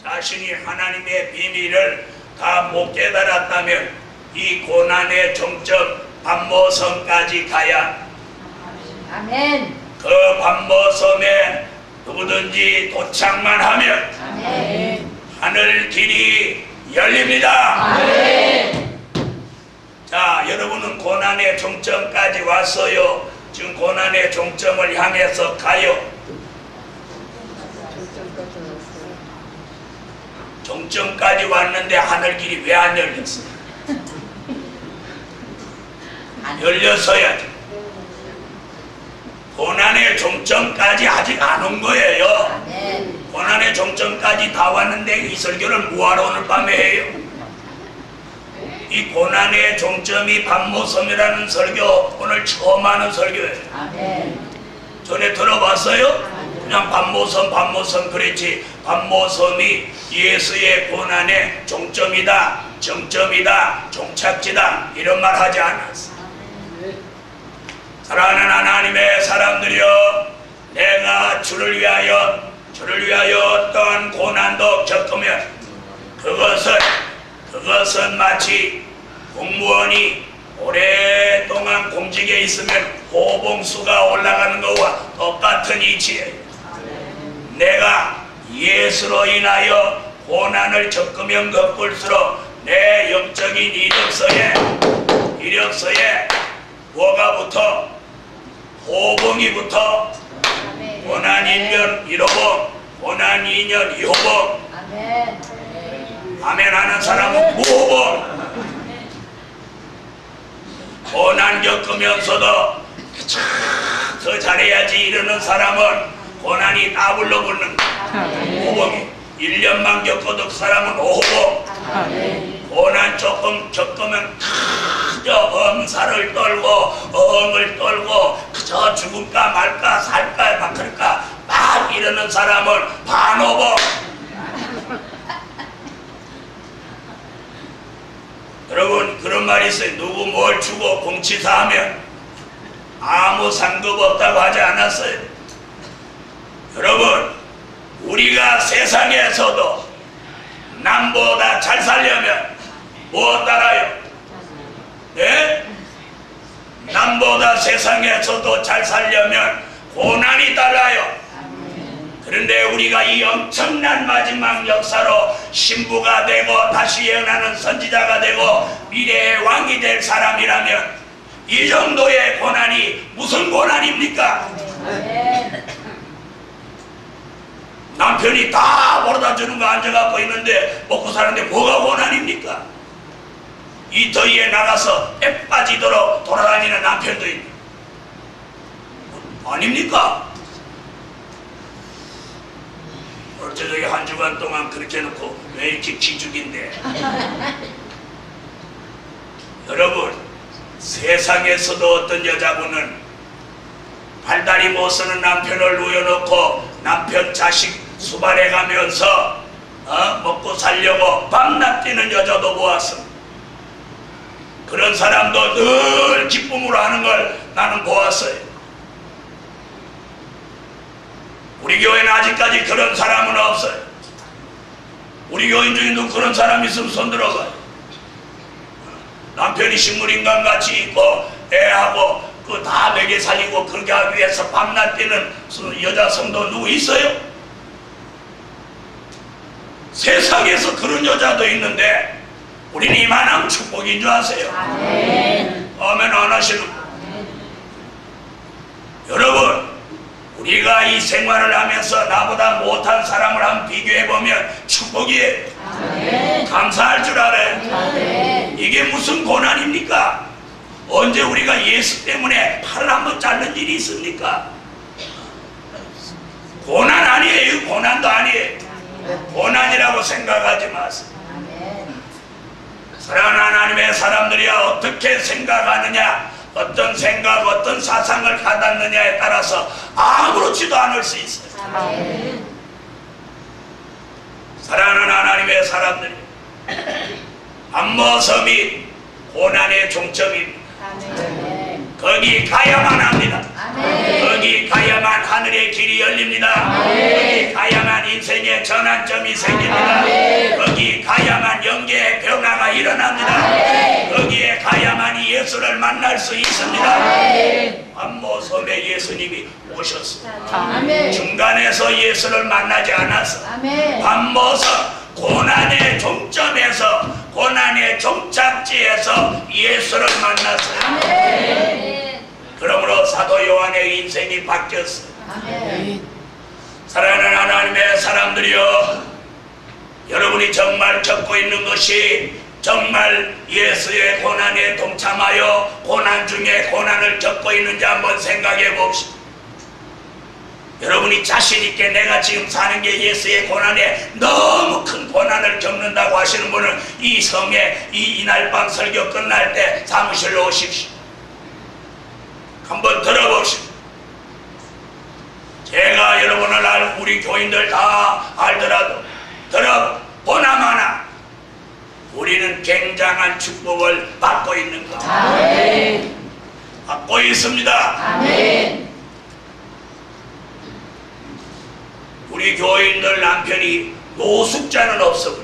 자신이 하나님의 비밀을 다 못 깨달았다면 이 고난의 종점 밤모섬까지 가야 아멘. 그 밤모섬에 누구든지 도착만 하면 아멘. 하늘 길이 열립니다. 아멘. 자, 여러분은 고난의 종점까지 왔어요. 지금 고난의 종점을 향해서 가요. 종점까지 왔는데 하늘 길이 왜 안 열렸어요? 열렸어야지. 고난의 종점까지 아직 안 온 거예요. 아멘. 고난의 종점까지 다 왔는데 이 설교를 뭐하러 오늘 밤에 해요? 이 고난의 종점이 밤모섬이라는 설교 오늘 처음 하는 설교예요. 아멘. 전에 들어봤어요? 그냥 밤모섬 그랬지. 밤모섬이 예수의 고난의 종점이다, 정점이다, 종착지다 이런 말 하지 않았어. 사랑하는 하나님의 사람들이여, 내가 주를 위하여 어떠한 고난도 겪으면 그것은 마치 공무원이 오랫동안 공직에 있으면 호봉수가 올라가는 것과 똑같은 이치예요. 내가 예수로 인하여 고난을 겪으면 겪을수록 내 영적인 이력서에 뭐가 붙어? 호봉이 붙어. 고난 1년 1호봉, 고난 2년 2호봉. 아멘. 아멘 하는 사람은 무호봉. 고난 겪으면서도 더 잘해야지 이러는 사람은 고난이 따블로 붙는 호봉이. 1년만 겪어도 그 사람은 5호봉. 고난 조금 겪으면 그저 엄살을 떨고 엉을 떨고 그저 죽을까 말까 살까 바꿀까 막 이러는 사람은 반호봉. 여러분, 그런 말이 있어요. 누구 뭘 주고 공치사하면 아무 상급 없다고 하지 않았어요? 여러분, 우리가 세상에서도 남보다 잘 살려면 뭐 따라요? 네? 남보다 세상에서도 잘 살려면 고난이 따라요. 그런데 우리가 이 엄청난 마지막 역사로 신부가 되고 다시 예언하는 선지자가 되고 미래의 왕이 될 사람이라면 이 정도의 고난이 무슨 고난입니까? 남편이 다 벌어다 주는 거 앉아갖고 있는데 먹고 사는데 뭐가 고난입니까? 이 더위에 나가서 애 빠지도록 돌아다니는 남편도 있고 아닙니까? 어쩌저기 한 주간 동안 그렇게 해놓고 왜 이렇게 기죽인데? 여러분, 세상에서도 어떤 여자분은 발다리 못 쓰는 남편을 누워놓고 남편 자식 수발해 가면서 먹고 살려고 밤낮 뛰는 여자도 보았습니다. 그런 사람도 늘 기쁨으로 하는 걸 나는 보았어요. 우리 교회는 아직까지 그런 사람은 없어요. 우리 교인 중에도 그런 사람이 있으면 손 들어봐요. 남편이 식물인간 같이 있고 애하고 그 다 먹여 살리고 그렇게 하기 위해서 밤낮 뛰는 여자 성도 누구 있어요? 세상에서 그런 여자도 있는데 우리는 이만한 축복인 줄 아세요? 아멘 안 하시는 분. 여러분, 우리가 이 생활을 하면서 나보다 못한 사람을 한번 비교해보면 축복이에요. 아멘. 감사할 줄 알아요. 아멘. 이게 무슨 고난입니까? 언제 우리가 예수 때문에 팔을 한번 자른 일이 있습니까? 고난 아니에요. 고난도 아니에요. 고난이라고 생각하지 마세요. 사랑하는 하나님의 사람들이야, 어떻게 생각하느냐, 어떤 생각, 어떤 사상을 가졌느냐에 따라서 아무렇지도 않을 수 있어요. 사랑하는 하나님의 사람들이, 안모섬이 고난의 종점입니다. 거기 가야만 합니다. 거기 가야만 하늘의 길이 열립니다. 거기 가야만 인생의 전환점이 생깁니다. 거기 가야만 영계의 변화가 일어납니다. 거기에 가야만이 예수를 만날 수 있습니다. 안모섬에 예수님이 오셨습니다. 중간에서 예수를 만나지 않아서 안모섬 고난의 종점에서, 고난의 종착지에서 예수를 만났어요. 아멘. 그러므로 사도 요한의 인생이 바뀌었어요. 아멘. 사랑하는 하나님의 사람들이여, 여러분이 정말 겪고 있는 것이 정말 예수의 고난에 동참하여 고난 중에 고난을 겪고 있는지 한번 생각해 봅시다. 여러분이 자신있게 내가 지금 사는 게 예수의 고난에 너무 큰 고난을 겪는다고 하시는 분은 이 성에 이날 밤 설교 끝날 때 사무실로 오십시오. 한번 들어봅시다. 제가 여러분을 우리 교인들 다 알더라도 들어보나마나 우리는 굉장한 축복을 받고 있는 것. 아멘. 받고 있습니다. 아멘. 우리 교인들 남편이 노숙자는 없어.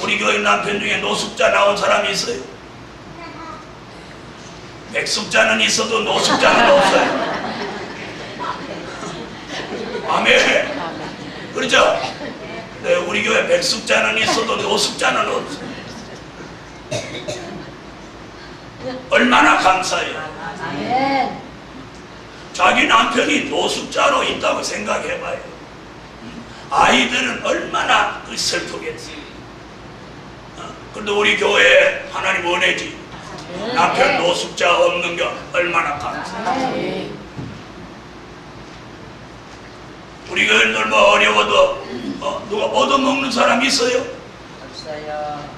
우리 교인 남편 중에 노숙자 나온 사람이 있어요? 백숙자는 있어도 노숙자는 없어요. 아멘. 그렇죠? 네, 우리 교회 백숙자는 있어도 노숙자는 없어요. 얼마나 감사해요. 아멘. 자기 남편이 노숙자로 있다고 생각해봐요. 아이들은 얼마나 슬프겠어요. 그런데 우리 교회에 하나님 원해지 남편 노숙자 없는 게 얼마나 감사해요. 우리 교회들 뭐 어려워도 누가 얻어먹는 사람 있어요? 없어요.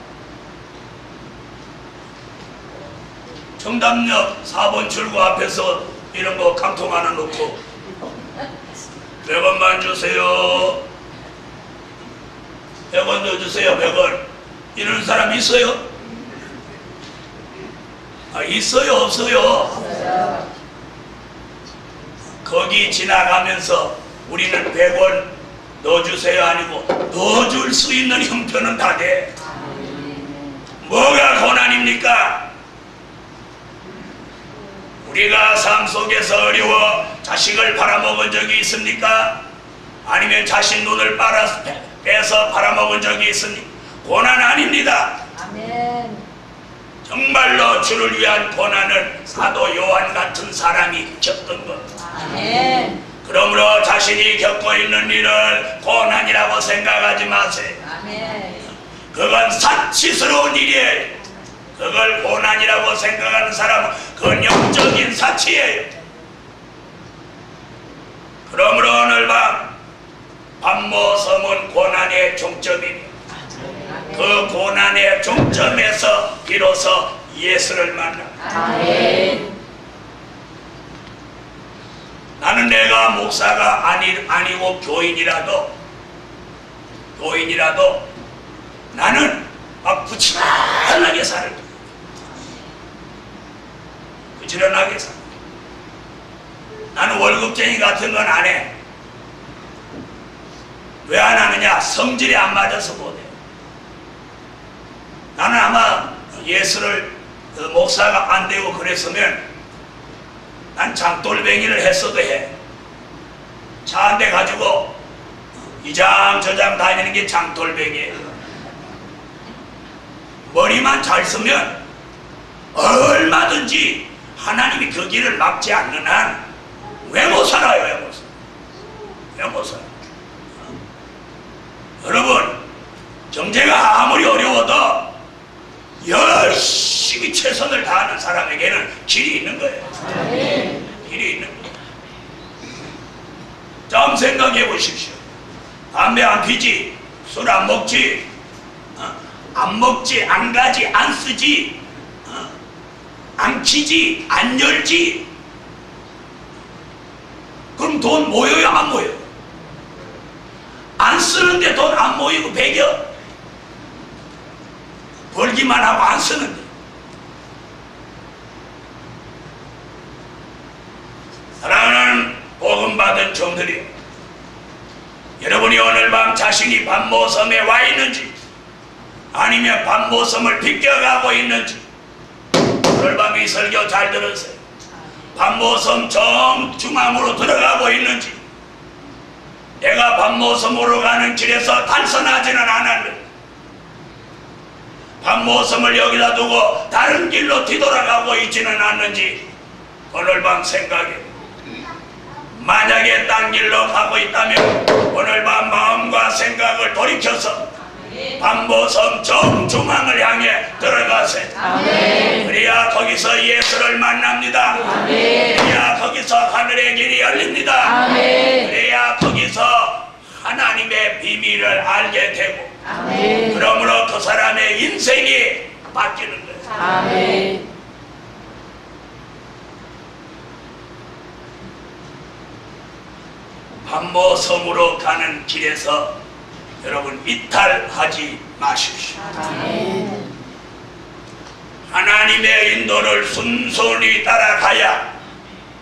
정답역 4번 출구 앞에서 이런 거 깡통 하나 놓고 100원만 주세요. 100원 더 주세요. 100원. 이러는 사람 있어요? 있어요? 없어요? 거기 지나가면서 우리는 100원 넣어주세요 아니고 넣어줄 수 있는 형편은 다 돼. 뭐가 고난입니까? 우리가 삶 속에서 어려워 자식을 팔아먹은 적이 있습니까? 아니면 자식 눈을 빼서 팔아먹은 적이 있습니까? 고난 아닙니다. 아멘. 정말로 주를 위한 고난을 사도 요한 같은 사람이 겪은 것. 아멘. 그러므로 자신이 겪고 있는 일을 고난이라고 생각하지 마세요. 아멘. 그건 사치스러운 일이에요. 그걸 고난이라고 생각하는 사람은 그건 영적인 사치예요. 그러므로 오늘 밤 반모섬은 고난의 종점입니다. 그 고난의 종점에서 비로소 예수를 만납니다. 나는 내가 목사가 아니고 교인이라도 나는 막 부지런하게 살을 부지런하게 살. 나는 월급쟁이 같은 건 안 해. 왜 안 하느냐? 성질이 안 맞아서 못해. 나는 아마 예수를 목사가 안 되고 그랬으면 난 장돌뱅이를 했어도 해. 차 한 대 가지고 이장저장 다니는 게 장돌뱅이에요. 머리만 잘 쓰면 얼마든지 하나님이 그 길을 막지 않는 한 왜 못 살아요? 왜 못 살아요? 여러분, 경제가 아무리 어려워도 열심히 최선을 다하는 사람에게는 길이 있는 거예요. 길이 있는 거예요. 좀 생각해 보십시오. 담배 안 피지, 술 안 먹지, 안 가지, 안 쓰지, 안 키지, 안 열지. 그럼 돈 모여요, 안 모여요? 안 쓰는데 돈 안 모이고 배겨? 벌기만 하고 안 쓰는데. 사랑하는 복음 받은 종들이요, 여러분이 오늘 밤 자신이 반모섬에 와 있는지 아니면 반모섬을 비껴가고 있는지 오늘 밤 이 설교 잘 들으세요. 반모섬 정중앙으로 들어가고 있는지, 내가 반모섬으로 가는 길에서 단선하지는 않았는데 반모섬을 여기다 두고 다른 길로 뒤돌아가고 있지는 않는지 오늘 밤 생각해. 만약에 딴 길로 가고 있다면 오늘 밤 마음과 생각을 돌이켜서 반모섬 정중앙을 향해 들어가세요. 그래야 거기서 예수를 만납니다. 그래야 거기서 하늘의 길이 열립니다. 그래야 거기서 하나님의 비밀을 알게 되고 그러므로 그 사람의 인생이 바뀌는 거예요. 반모섬으로 가는 길에서 여러분 이탈하지 마십시오. 하나님의 인도를 순순히 따라가야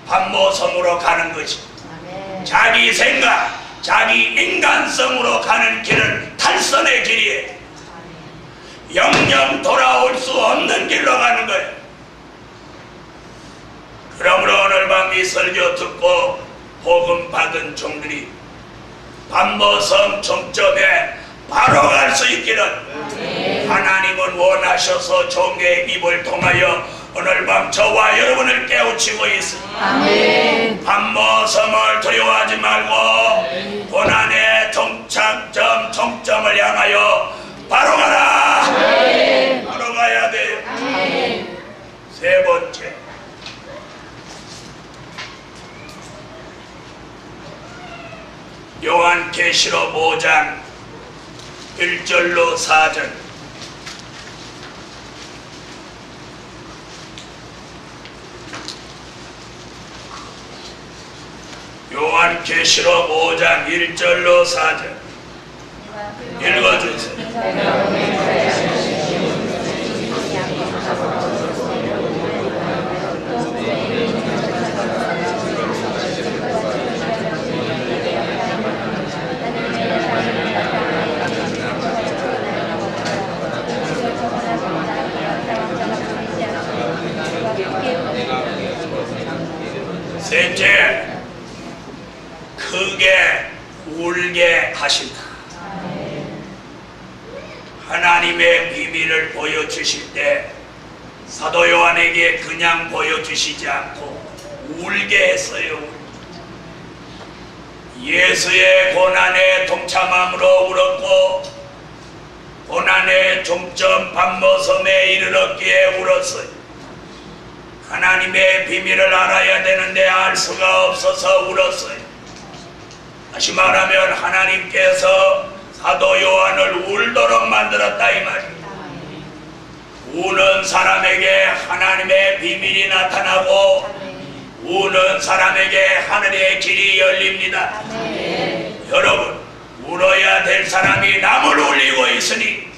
반모섬으로 가는 것입니다. 자기 생각, 자기 인간성으로 가는 길은 탈선의 길이에요. 영영 돌아올 수 없는 길로 가는 거예요. 그러므로 오늘 밤 이 설교 듣고 복음 받은 종들이 반모섬 종점에 바로 갈 수 있기를 하나님은 원하셔서 종의 입을 통하여 오늘 밤 저와 여러분을 깨우치고 있습니다. 반모섬을 두려워하지 말고 고난의 종착점, 종점을 향하여 바로 가라. 바로 가야 돼요. 세 번째, 요한계시록 5장 1절로 4절. 요한계시록 5장 1절로 4절 읽어주세요. 셋째, 크게 울게 하신다. 하나님의 비밀을 보여주실 때 사도 요한에게 그냥 보여주시지 않고 울게 했어요. 예수의 고난에 동참함으로 울었고 고난의 종점 밤모섬에 이르렀기에 울었어요. 하나님의 비밀을 알아야 되는데 알 수가 없어서 울었어요. 다시 말하면 하나님께서 사도 요한을 울도록 만들었다 이 말입니다. 우는 사람에게 하나님의 비밀이 나타나고 우는 사람에게 하늘의 길이 열립니다. 여러분, 울어야 될 사람이 남을 울리고 있으니,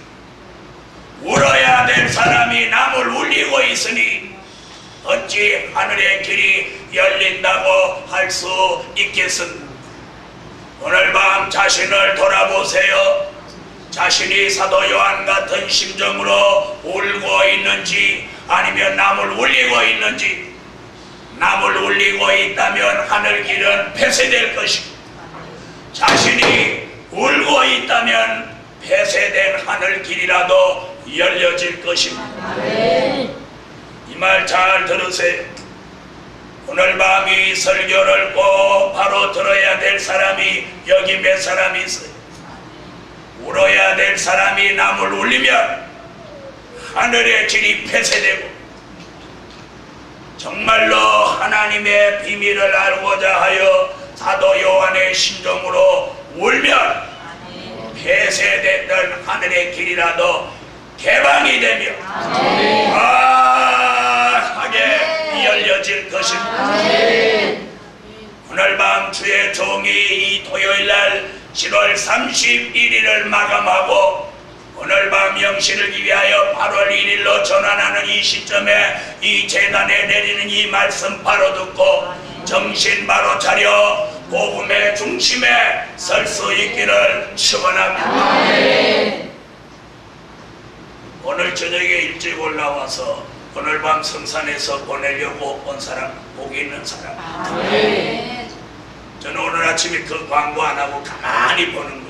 울어야 될 사람이 남을 울리고 있으니 어찌 하늘의 길이 열린다고 할 수 있겠습니까? 오늘 밤 자신을 돌아보세요. 자신이 사도 요한 같은 심정으로 울고 있는지 아니면 남을 울리고 있는지. 남을 울리고 있다면 하늘 길은 폐쇄될 것이고, 자신이 울고 있다면 폐쇄된 하늘 길이라도 열려질 것입니다. 이 말 잘 들으세요. 오늘 밤 이 설교를 꼭 바로 들어야 될 사람이 여기 몇 사람이 있어요. 울어야 될 사람이 남을 울리면 하늘의 길이 폐쇄되고, 정말로 하나님의 비밀을 알고자 하여 사도 요한의 심정으로 울면 폐쇄됐던 하늘의 길이라도 개방이 되며 하게 열려질 것입니다. 오늘 밤 주의 종이 이 토요일날 7월 31일을 마감하고 오늘 밤 영신을 위하여 8월 1일로 전환하는 이 시점에 이 재단에 내리는 이 말씀 바로 듣고 정신 바로 차려 복음의 중심에 설 수 있기를 축원합니다. 오늘 저녁에 일찍 올라와서 오늘 밤 성산에서 보내려고 온 사람, 복이 있는 사람. 저는 오늘 아침에 그 광고 안 하고 가만히 보는 거예요.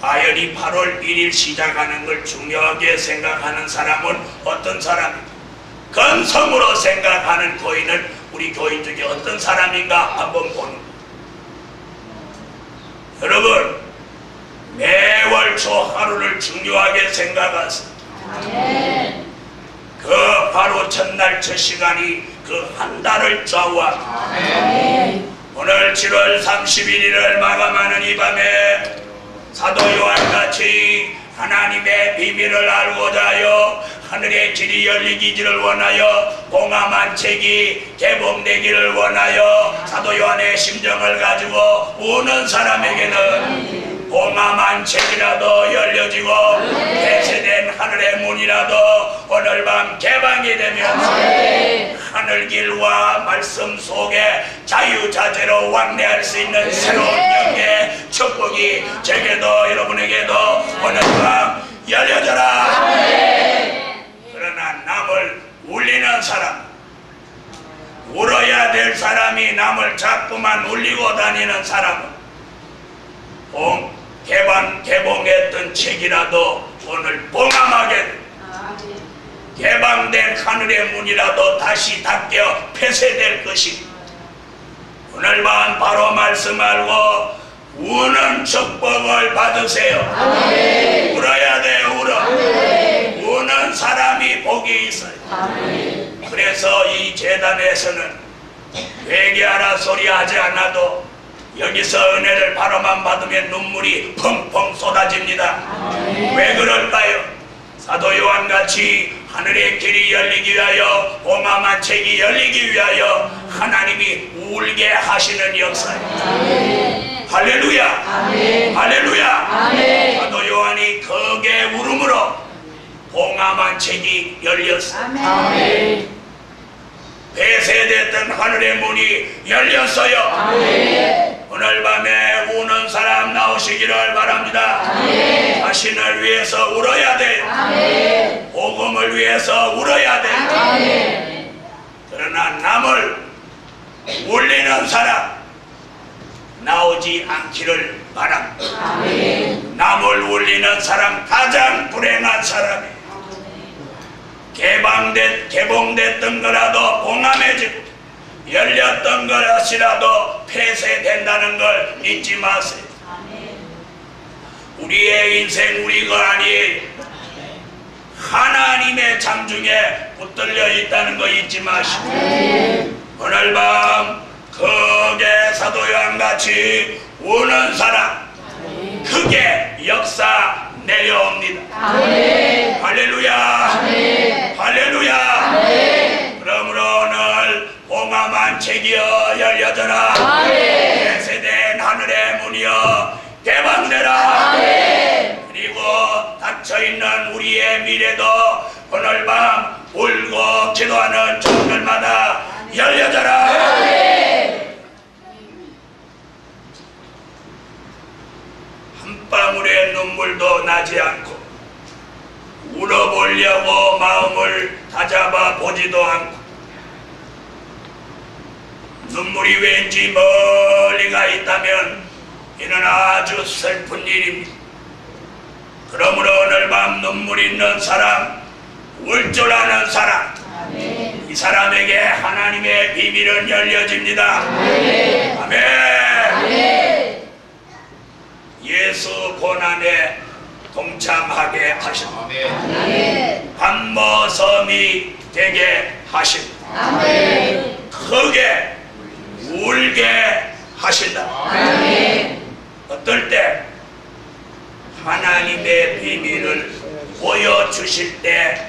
과연 이 8월 1일 시작하는 걸 중요하게 생각하는 사람은 어떤 사람입니까? 건성으로 생각하는 교인은 우리 교인 중에 어떤 사람인가 한번 보는 거예요. 여러분, 매월 초 하루를 중요하게 생각하세요. 그 바로 첫날 첫 시간이 그 한 달을 좌우합니다. 오늘 7월 31일을 마감하는 이 밤에 사도 요한같이 하나님의 비밀을 알고자 하여 하늘의 길이 열리기를 원하여 봉함한 책이 개봉되기를 원하여 사도 요한의 심정을 가지고 우는 사람에게는 봉함한 책이라도 열려지고 폐쇄된 하늘의 문이라도 오늘 밤 개방이 되면서 하늘길과 말씀 속에 자유자재로 왕래할 수 있는 새로운 영의 축복이 제게도 여러분에게도 오늘 밤 열려져라. 그러나 남을 울리는 사람, 울어야 될 사람이 남을 자꾸만 울리고 다니는 사람은 개봉했던 책이라도 오늘 봉함하게 개방된 하늘의 문이라도 다시 닫혀 폐쇄될 것입니다. 오늘 밤 바로 말씀 알고 우는 축복을 받으세요. 울어야 돼. 우는 사람이 복이 있어요. 그래서 이 재단에서는 회개하라 소리 하지 않아도 여기서 은혜를 바로만 받으면 눈물이 펑펑 쏟아집니다. 왜 그럴까요? 사도 요한같이 하늘의 길이 열리기 위하여 봉함한 책이 열리기 위하여 하나님이 울게 하시는 역사입니다. 할렐루야. 할렐루야. 사도 요한이 크게 울음으로 봉함한 책이 열렸어요. 폐쇄됐던 하늘의 문이 열렸어요. 오늘 밤에 우는 사람 나오시기를 바랍니다. 자신을 위해서 울어야 돼요. 복음을 위해서 울어야 돼요. 그러나 남을 울리는 사람 나오지 않기를 바랍니다. 남을 울리는 사람 가장 불행한 사람이에요. 개봉됐던 거라도 봉함해지고 열렸던 것이라도 폐쇄된다는 걸 잊지 마세요. 우리의 인생 우리가 아니에요. 하나님의 장중에 붙들려 있다는 거 잊지 마시고 오늘 밤 크게 사도 요한같이 우는 사람 크게 역사 내려옵니다. 할렐루야. 할렐루야. 그러므로 오늘 봉화만 책이여 열려져라. 세대된 하늘의 문이여 개방되라. 그리고 닫혀있는 우리의 미래도 오늘 밤 울고 기도하는 종들마다 열려져라. 한 방울의 눈물도 나지 않고 울어보려고 마음을 다잡아 보지도 않고 눈물이 왠지 멀리 가 있다면 이는 아주 슬픈 일입니다. 그러므로 오늘 밤 눈물 있는 사람, 울 줄 아는 사람, 이 사람에게 하나님의 비밀은 열려집니다. 아멘. 예수 고난에 동참하게 하십니다. 밤모섬이 되게 하십니다. 크게 울게 하신다. 어떨 때 하나님의 비밀을 보여주실 때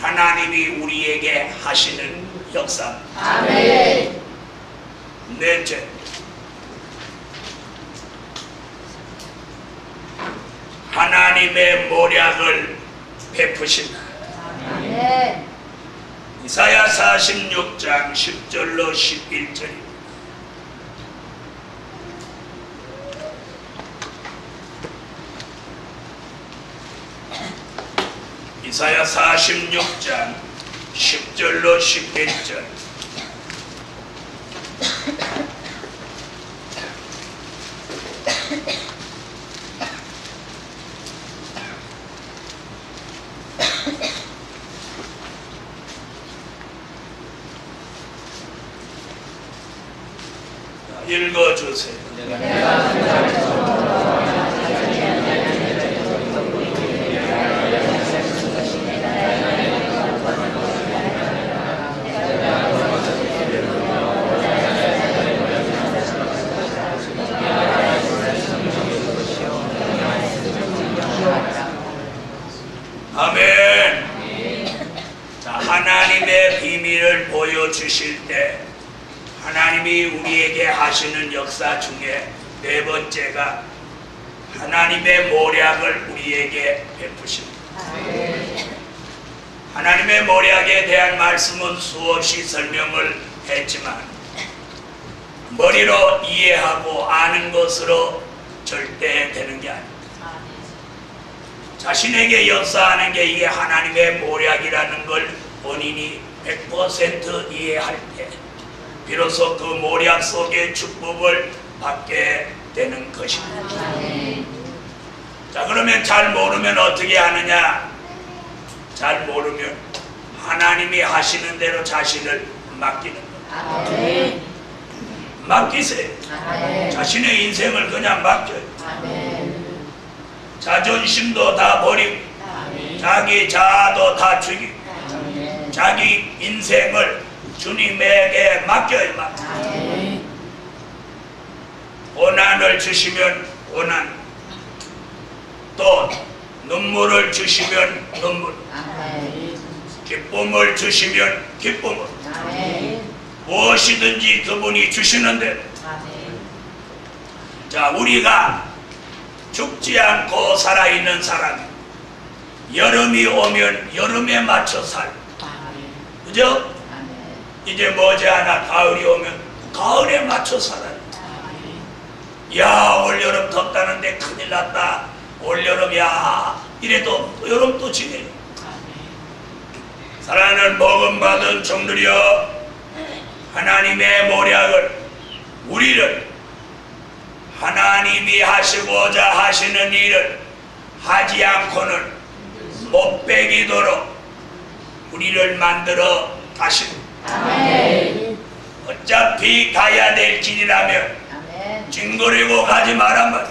하나님이 우리에게 하시는 역사. 넷째, 하나님의 모략을 베푸신다. 이사야 46장 10절로 11절입니다. 이사야 46장 10절로 11절. 읽어주세요. 아멘. 자, 하나님의 비밀을 보여주실 때 하나님이 우리에게 하시는 역사 중에 네 번째가 하나님의 모략을 우리에게 베푸십니다. 하나님의 모략에 대한 말씀은 수없이 설명을 했지만 머리로 이해하고 아는 것으로 절대 되는 게 아닙니다. 자신에게 역사하는 게 이게 하나님의 모략이라는 걸 본인이 100% 이해할 때 비로소 그 모략 속의 축복을 받게 되는 것입니다. 자, 그러면 잘 모르면 어떻게 하느냐? 잘 모르면 하나님이 하시는 대로 자신을 맡기는 겁니다. 맡기세요. 자신의 인생을 그냥 맡겨요. 자존심도 다 버리고 자기 자아도 다 죽이고 자기 인생을 주님에게 맡겨요. 고난을 주시면 고난, 또 눈물을 주시면 눈물, 기쁨을 주시면 기쁨을, 무엇이든지 그분이 주시는 대로. 자, 우리가 죽지 않고 살아있는 사람이 여름이 오면 여름에 맞춰 살고, 그죠? 이제 머지않아 가을이 오면 가을에 맞춰 살아요. 야, 올여름 덥다는데 큰일 났다. 올여름, 야, 이래도 여름 또 지내요. 사랑하는 복음받은 종들이여, 하나님의 모략을, 우리를 하나님이 하시고자 하시는 일을 하지 않고는 못 빼기도록 우리를 만들어 가십니다. 어차피 가야 될 길이라면 찡그리고 가지 말란 말.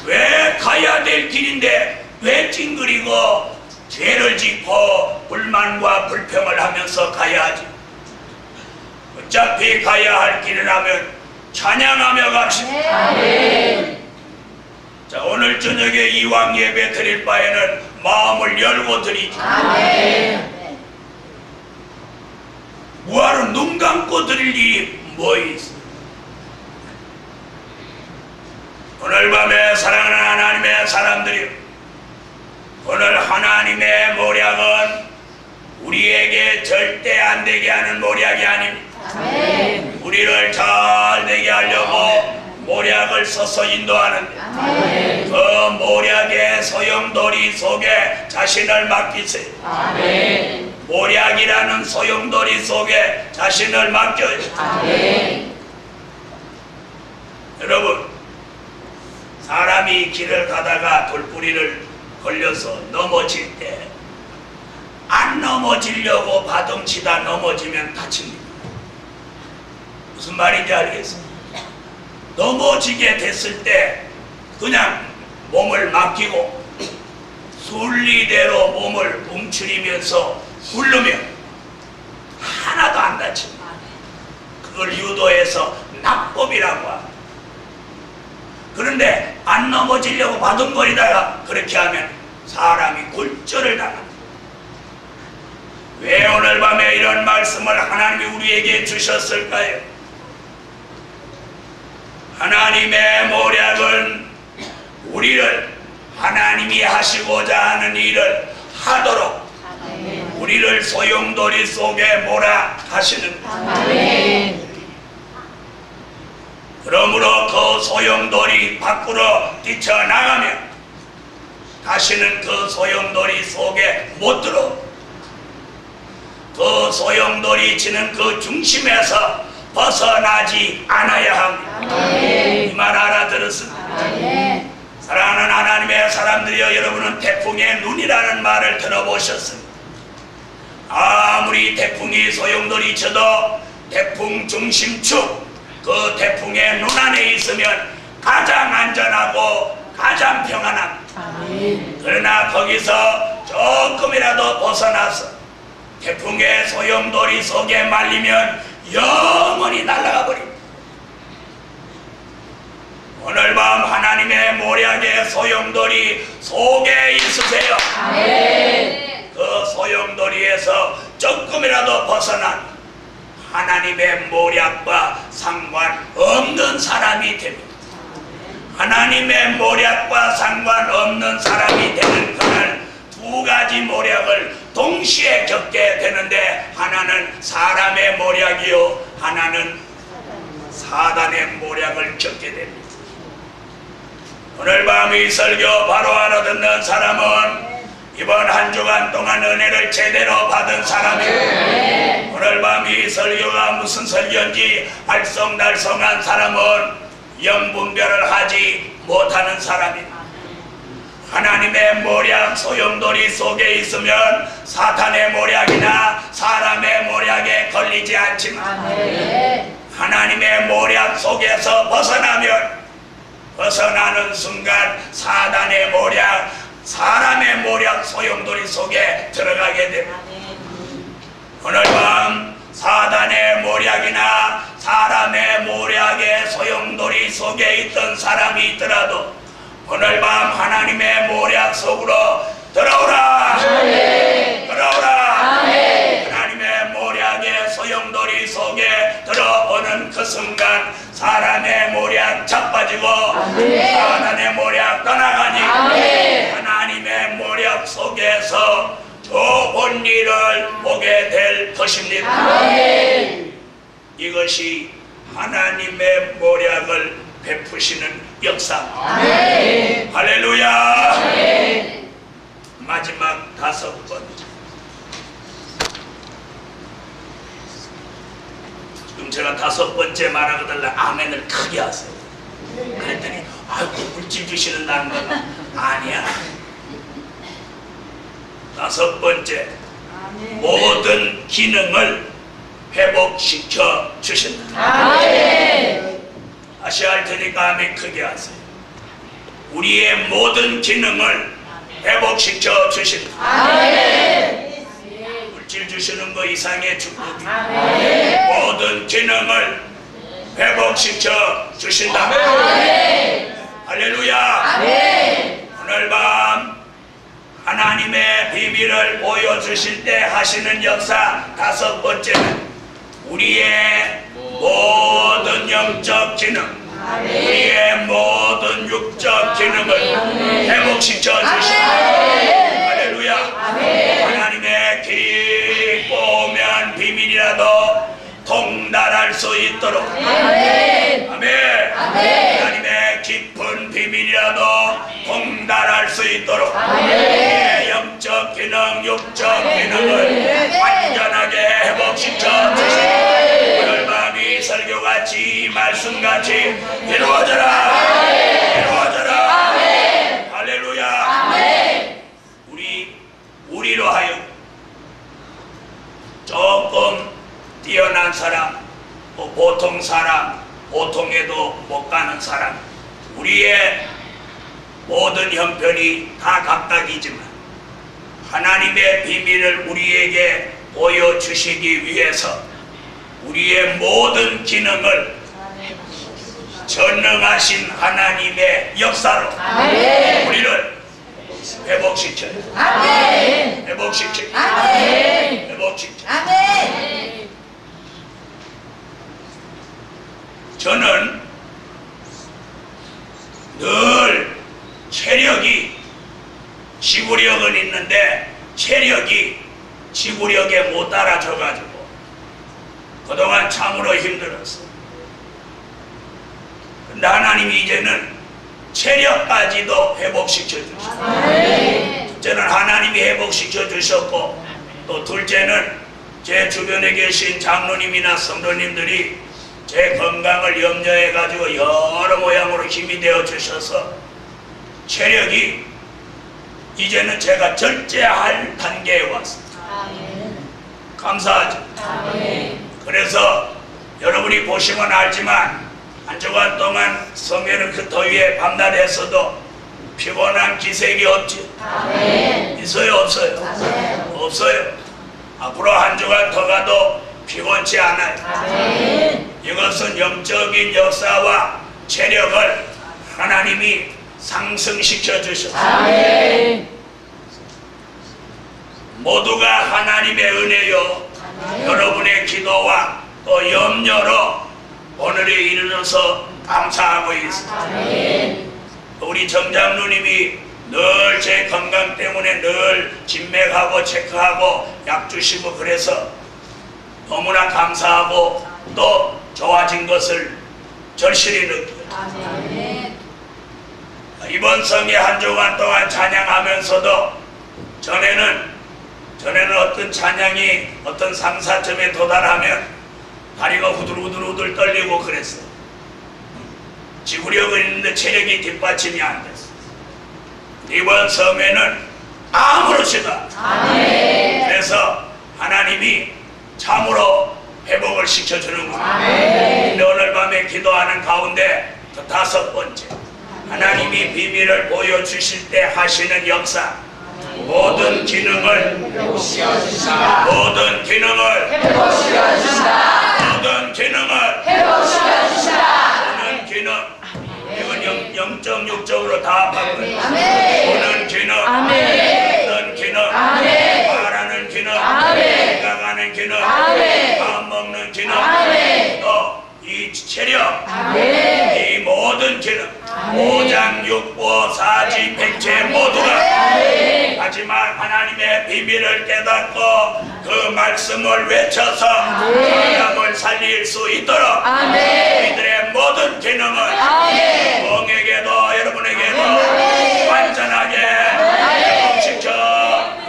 왜 가야 될 길인데 왜 찡그리고 죄를 짓고 불만과 불평을 하면서 가야 하지? 어차피 가야 할 길이라면 찬양하며 갑시다. 아멘. 자, 오늘 저녁에 이왕 예배 드릴 바에는 마음을 열고 드리지. 아멘. 뭐하러 눈 감고 드릴 일이 뭐 있어? 오늘 밤에 사랑하는 하나님의 사람들이, 오늘 하나님의 모략은 우리에게 절대 안 되게 하는 모략이 아닙니다. 아멘. 우리를 잘 되게 하려고 모략을 써서 인도하는데, 아멘. 그 모략의 소용돌이 속에 자신을 맡기세요. 아멘. 모략이라는 소용돌이 속에 자신을 맡겨요. 아멘. 여러분, 사람이 길을 가다가 돌뿌리를 걸려서 넘어질 때 안 넘어지려고 바둥치다 넘어지면 다칩니다. 무슨 말인지 알겠어요? 넘어지게 됐을 때 그냥 몸을 맡기고 순리대로 몸을 움츠리면서 굴르면 하나도 안 다칩니다. 그걸 유도해서 납법이라고 합니다. 그런데 안 넘어지려고 바둥거리다가 그렇게 하면 사람이 골절을 당합니다. 왜 오늘 밤에 이런 말씀을 하나님이 우리에게 주셨을까요? 하나님의 모략은 우리를 하나님이 하시고자 하는 일을 하도록 우리를 소용돌이 속에 몰아가시는 거예요. 아멘. 그러므로 그 소용돌이 밖으로 뛰쳐나가면 다시는 그 소용돌이 속에 못 들어. 그 소용돌이 치는 그 중심에서 벗어나지 않아야 합니다. 아멘. 이 말 알아들었습니다. 아멘. 사랑하는 하나님의 사람들이여, 여러분은 태풍의 눈이라는 말을 들어보셨습니다. 아무리 태풍이 소용돌이 쳐도 태풍 중심축, 그 태풍의 눈 안에 있으면 가장 안전하고 가장 평안합니다. 아멘. 그러나 거기서 조금이라도 벗어나서 태풍의 소용돌이 속에 말리면 영원히 날아가 버립니다. 오늘 밤 하나님의 모략의 소용돌이 속에 있으세요. 아멘. 그 소용돌이에서 조금이라도 벗어난 하나님의 모략과 상관없는 사람이 됩니다. 하나님의 모략과 상관없는 사람이 되는 그날 두 가지 모략을 동시에 겪게 되는데, 하나는 사람의 모략이요, 하나는 사단의 모략을 겪게 됩니다. 오늘 밤 이 설교 바로 알아듣는 사람은 이번 한 주간 동안 은혜를 제대로 받은 사람이고, 오늘 밤 이 설교가 무슨 설교인지 알쏭달쏭한 사람은 영분별을 하지 못하는 사람입니다. 하나님의 모략 소용돌이 속에 있으면 사탄의 모략이나 사람의 모략에 걸리지 않지만, 아멘. 하나님의 모략 속에서 벗어나는 순간 사단의 모략, 사람의 모략 소용돌이 속에 들어가게 됩니다. 오늘 밤 사단의 모략이나 사람의 모략의 소용돌이 속에 있던 사람이 있더라도 오늘 밤 하나님의 모략 속으로 들어오라. 아멘. 들어오라. 아멘. 하나님의 모략의 소용돌이 속에 들어오는 그 순간 사람의 모략 자빠지고 아멘. 사단의 모략 떠나가니 아멘. 하나님의 모략 속에서 좋은 일을 보게 될 것입니다. 아멘. 이것이 하나님의 모략을 베푸시는 역사입니다. 아멘. 할렐루야. 아멘. 마지막 5번. 지금 제가 5번째 말하거든 아멘을 크게 하세요. 그랬더니 아이고 물질 주시는 다는 건 아니야. 5번째, 모든 기능을 회복시켜 주신다. 아멘. 다시 할 테니까 아멘 크게 하세요. 우리의 모든 기능을 회복시켜 주신다. 아멘. 물질 주시는 거 이상의 축복이 아멘. 모든 기능을 회복시켜 주신다. 아멘. 할렐루야. 아멘. 오늘 밤 하나님의 비밀을 보여주실 때 하시는 역사 다섯 번째는 우리의 모든 영적 기능, 우리의 모든 육적 기능을 회복시켜 주신다. 할렐루야. 하나님의 기뻐오면 비밀이라도 통달할 수 있도록 아멘. 하나님의 깊은 비밀이라도 통달할 수 있도록 우리의 영적 기능, 육적 기능을 완전하게 회복시켜 주시고 오늘 밤 이 설교같이 이 말씀같이 이루어져라. 이루어져라. 할렐루야. 우리로 하여 조금 뛰어난 사람, 보통 사람, 보통에도 못 가는 사람, 우리의 모든 형편이 다 각각이지만 하나님의 비밀을 우리에게 보여주시기 위해서 우리의 모든 기능을 전능하신 하나님의 역사로 우리를 회복시켜요. 회복시켜요. 회복시켜요. 저는 늘 체력이 지구력은 있는데 체력이 지구력에 못 따라줘가지고 그동안 참으로 힘들었어. 근데 하나님이 이제는 체력까지도 회복시켜 주시고 첫째는 하나님이 회복시켜 주셨고 또 둘째는 제 주변에 계신 장로님이나 성도님들이 제 건강을 염려해 가지고 여러 모양으로 힘이 되어 주셔서 체력이 이제는 제가 절제할 단계에 왔습니다. 감사하죠. 그래서 여러분이 보시면 알지만 한 주간 동안 성회는 그 더위에 밤낮 했어도 피곤한 기색이 없지. 있어요, 없어요? 없어요. 앞으로 한 주간 더 가도 피곤치 않아요. 이것은 영적인 역사와 체력을 하나님이 상승시켜 주셨습니다. 모두가 하나님의 은혜요 여러분의 기도와 또 염려로 오늘에 이르러서 감사하고 있습니다. 우리 정장로님이 늘 제 건강 때문에 늘 진맥하고 체크하고 약 주시고 그래서 너무나 감사하고 또 좋아진 것을 절실히 느껴요. 이번 성회 한 주간 동안 찬양하면서도 전에는 어떤 찬양이 어떤 상사점에 도달하면 다리가 후들후들 떨리고 그랬어요. 지구력은 있는데 체력이 뒷받침이 안 됐어요. 이번 성회는 아무렇지도 않아요. 그래서 하나님이 참으로 회복을 시켜주는구나. 근데 오늘 밤에 기도하는 가운데 그 다섯 번째 하나님이 비밀을 보여주실 때 하시는 역사 모든 기능을 회복시켜주시다. 모든 기능을 회복시켜주시다. 모든 기능을 회복시켜주시다. 모든 기능 이건 영적 육적으로 다 바꿔요. 모든 기능 어떤 기능 말하는 기능 생각하는 기능 마음 먹는 기능 또 이 체력 이 모든 기능 오장육부 사지 백체 모두가 하지만 하나님의 비밀을 깨닫고 그 말씀을 외쳐서 사람을 살릴 수 있도록 우리들의 모든 기능을 공에게도 여러분에게도 완전하게 회복시켜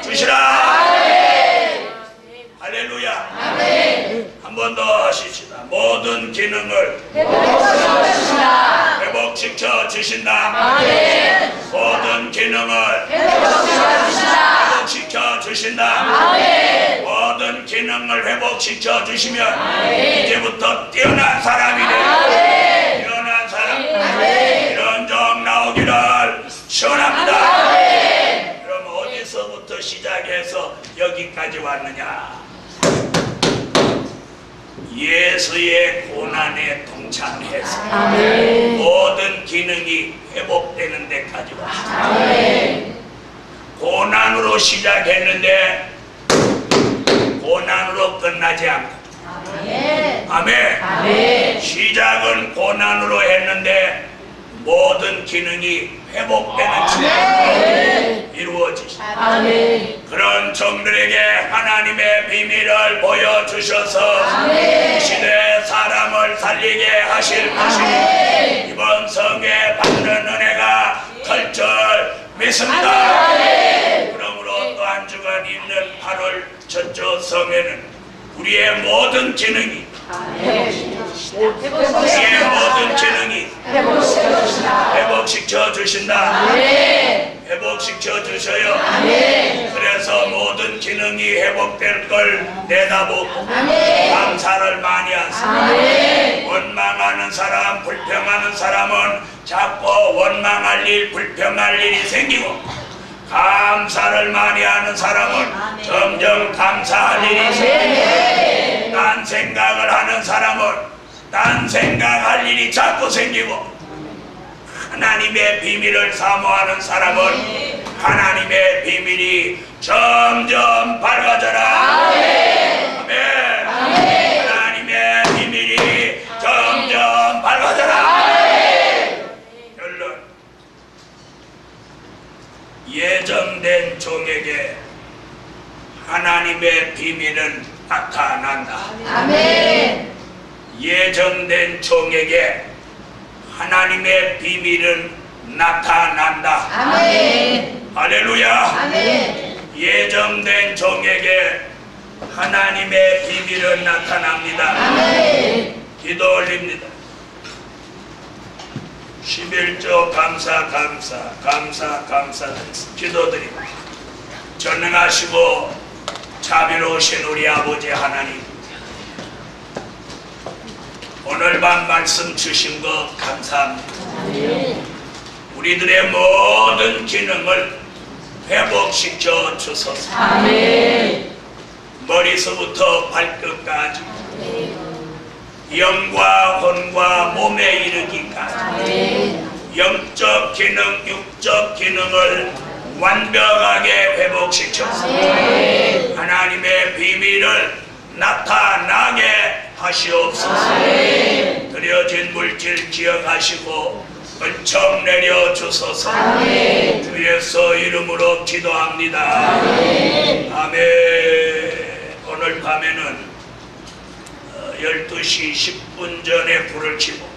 주시라. 할렐루야. 한 번 더 하십시다. 모든 기능을 회복시켜 주신다. 모든 기능을 회복시켜 주신다. 모든 기능을 회복시켜 주시면 이제부터 뛰어난 사람이 되요 뛰어난 사람 이런 종 나오기를 하느냐? 예수의 고난에 동참해서 아멘. 모든 기능이 회복되는 데까지 왔습니다. 아멘. 고난으로 시작했는데 고난으로 끝나지 않고 아멘. 아멘. 아멘. 시작은 고난으로 했는데 모든 기능이 회복되는 시간으로 이루어지십니다. 아멘. 그런 종들에게 하나님의 비밀을 보여주셔서 아멘. 이 시대 사람을 살리게 하실 것이니 아멘. 이번 성회 받는 은혜가 털철 믿습니다. 아멘. 그러므로 또 한 주간 있는 8월 첫째 성회는 우리의 모든 기능이 우리의 모든 기능이 회복시켜 주시다. 회복시켜 주신다. 아멘. 회복시켜 주셔요. 아멘. 그래서 모든 기능이 회복될 걸 내다보고 아멘. 감사를 많이 하세요. 아멘. 원망하는 사람, 불평하는 사람은 자꾸 원망할 일, 불평할 일이 생기고 감사를 많이 하는 사람은 점점 감사할 일이 생기고 딴 생각을 하는 사람은 딴 생각할 일이 자꾸 생기고 하나님의 비밀을 사모하는 사람은 하나님의 비밀이 점점 밝아져라. 아멘. 아멘. 하나님의 비밀이 점점 밝아져라. 결론. 예정된 종에게 하나님의 비밀은 나타난다. 아멘. 예정된 종에게 하나님의 비밀은 나타난다. 아멘. 할렐루야. 아멘. 예정된 종에게 하나님의 비밀은 나타납니다. 아멘. 기도 올립니다. 11조 감사 기도드립니다. 전능하시고 자비로우신 우리 아버지 하나님, 오늘 밤 말씀 주신 것 감사합니다. 우리들의 모든 기능을 회복시켜 주소서. 아멘. 머리서부터 발끝까지 영과 혼과 몸에 이르기까지 아멘. 영적 기능, 육적 기능을 완벽하게 회복시켜서 하나님의 비밀을 나타나게 하시옵소서. 드려진 물질 기억하시고 은총 내려 주소서. 주 예수 이름으로 기도합니다. 아멘. 오늘 밤에는 12시 10분 전에 불을 켜고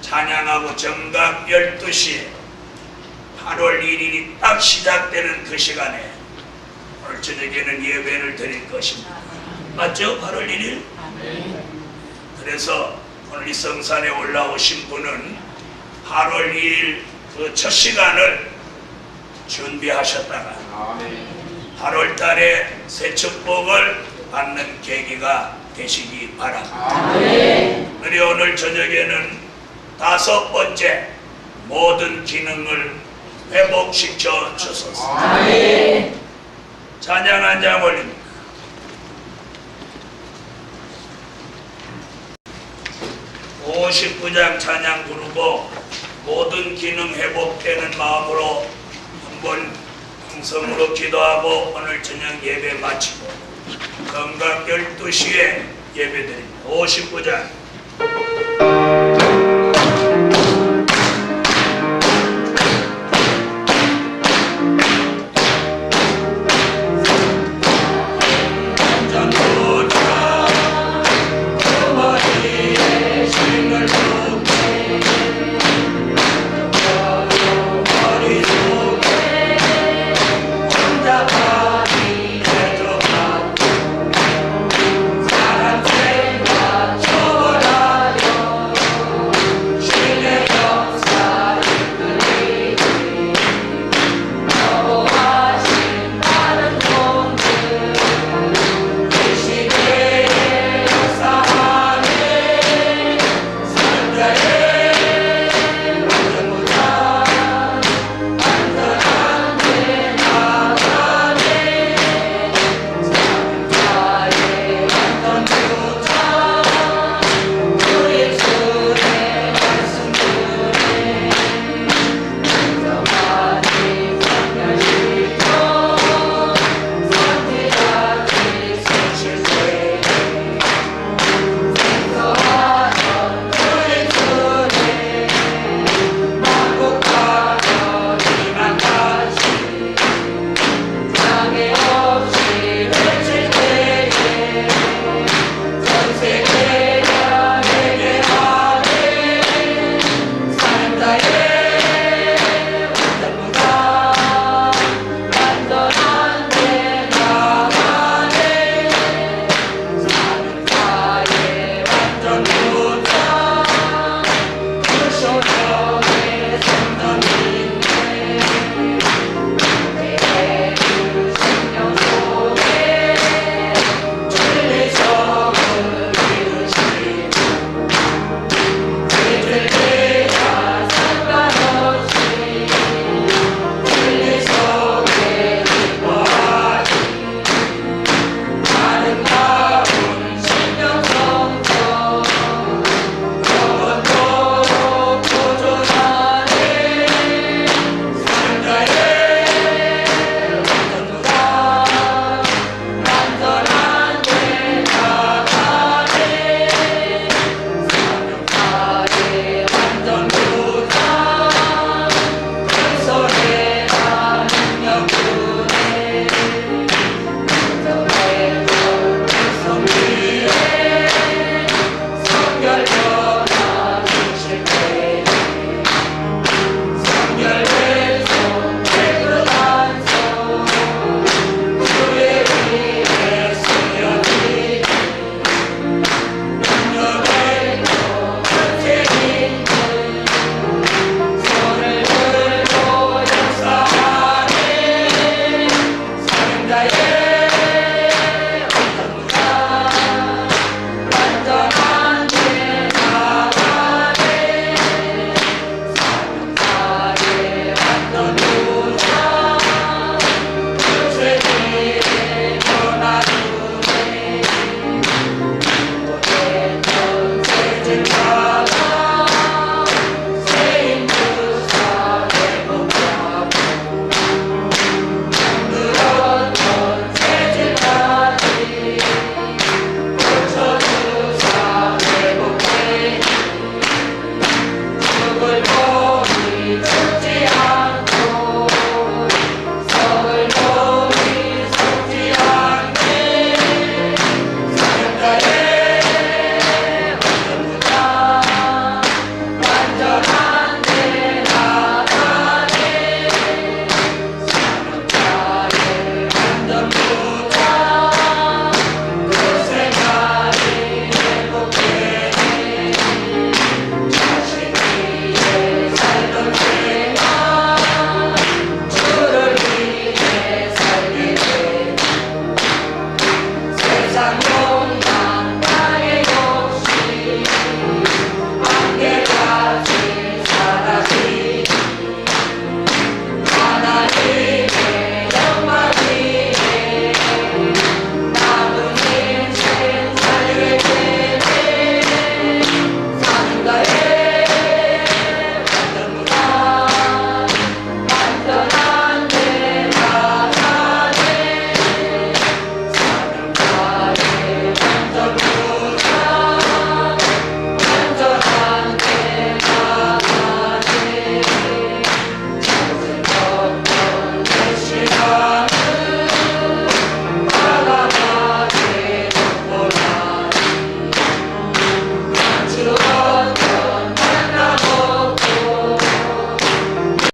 찬양하고 정각 12시에 8월 1일이 딱 시작되는 그 시간에 오늘 저녁에는 예배를 드릴 것입니다. 맞죠? 8월 1일? 그래서 오늘 이 성산에 올라오신 분은 8월 2일 그 첫 시간을 준비하셨다가 8월 달에 새 축복을 받는 계기가 되시기 바랍니다. 우리 오늘 저녁에는 5번째 모든 기능을 회복시켜 주소서. 찬양 한 장 올립니다. 59장 찬양 부르고 모든 기능 회복되는 마음으로 한번 통성으로 기도하고 오늘 저녁 예배 마치고 정각 12시에 예배드립니다. 59장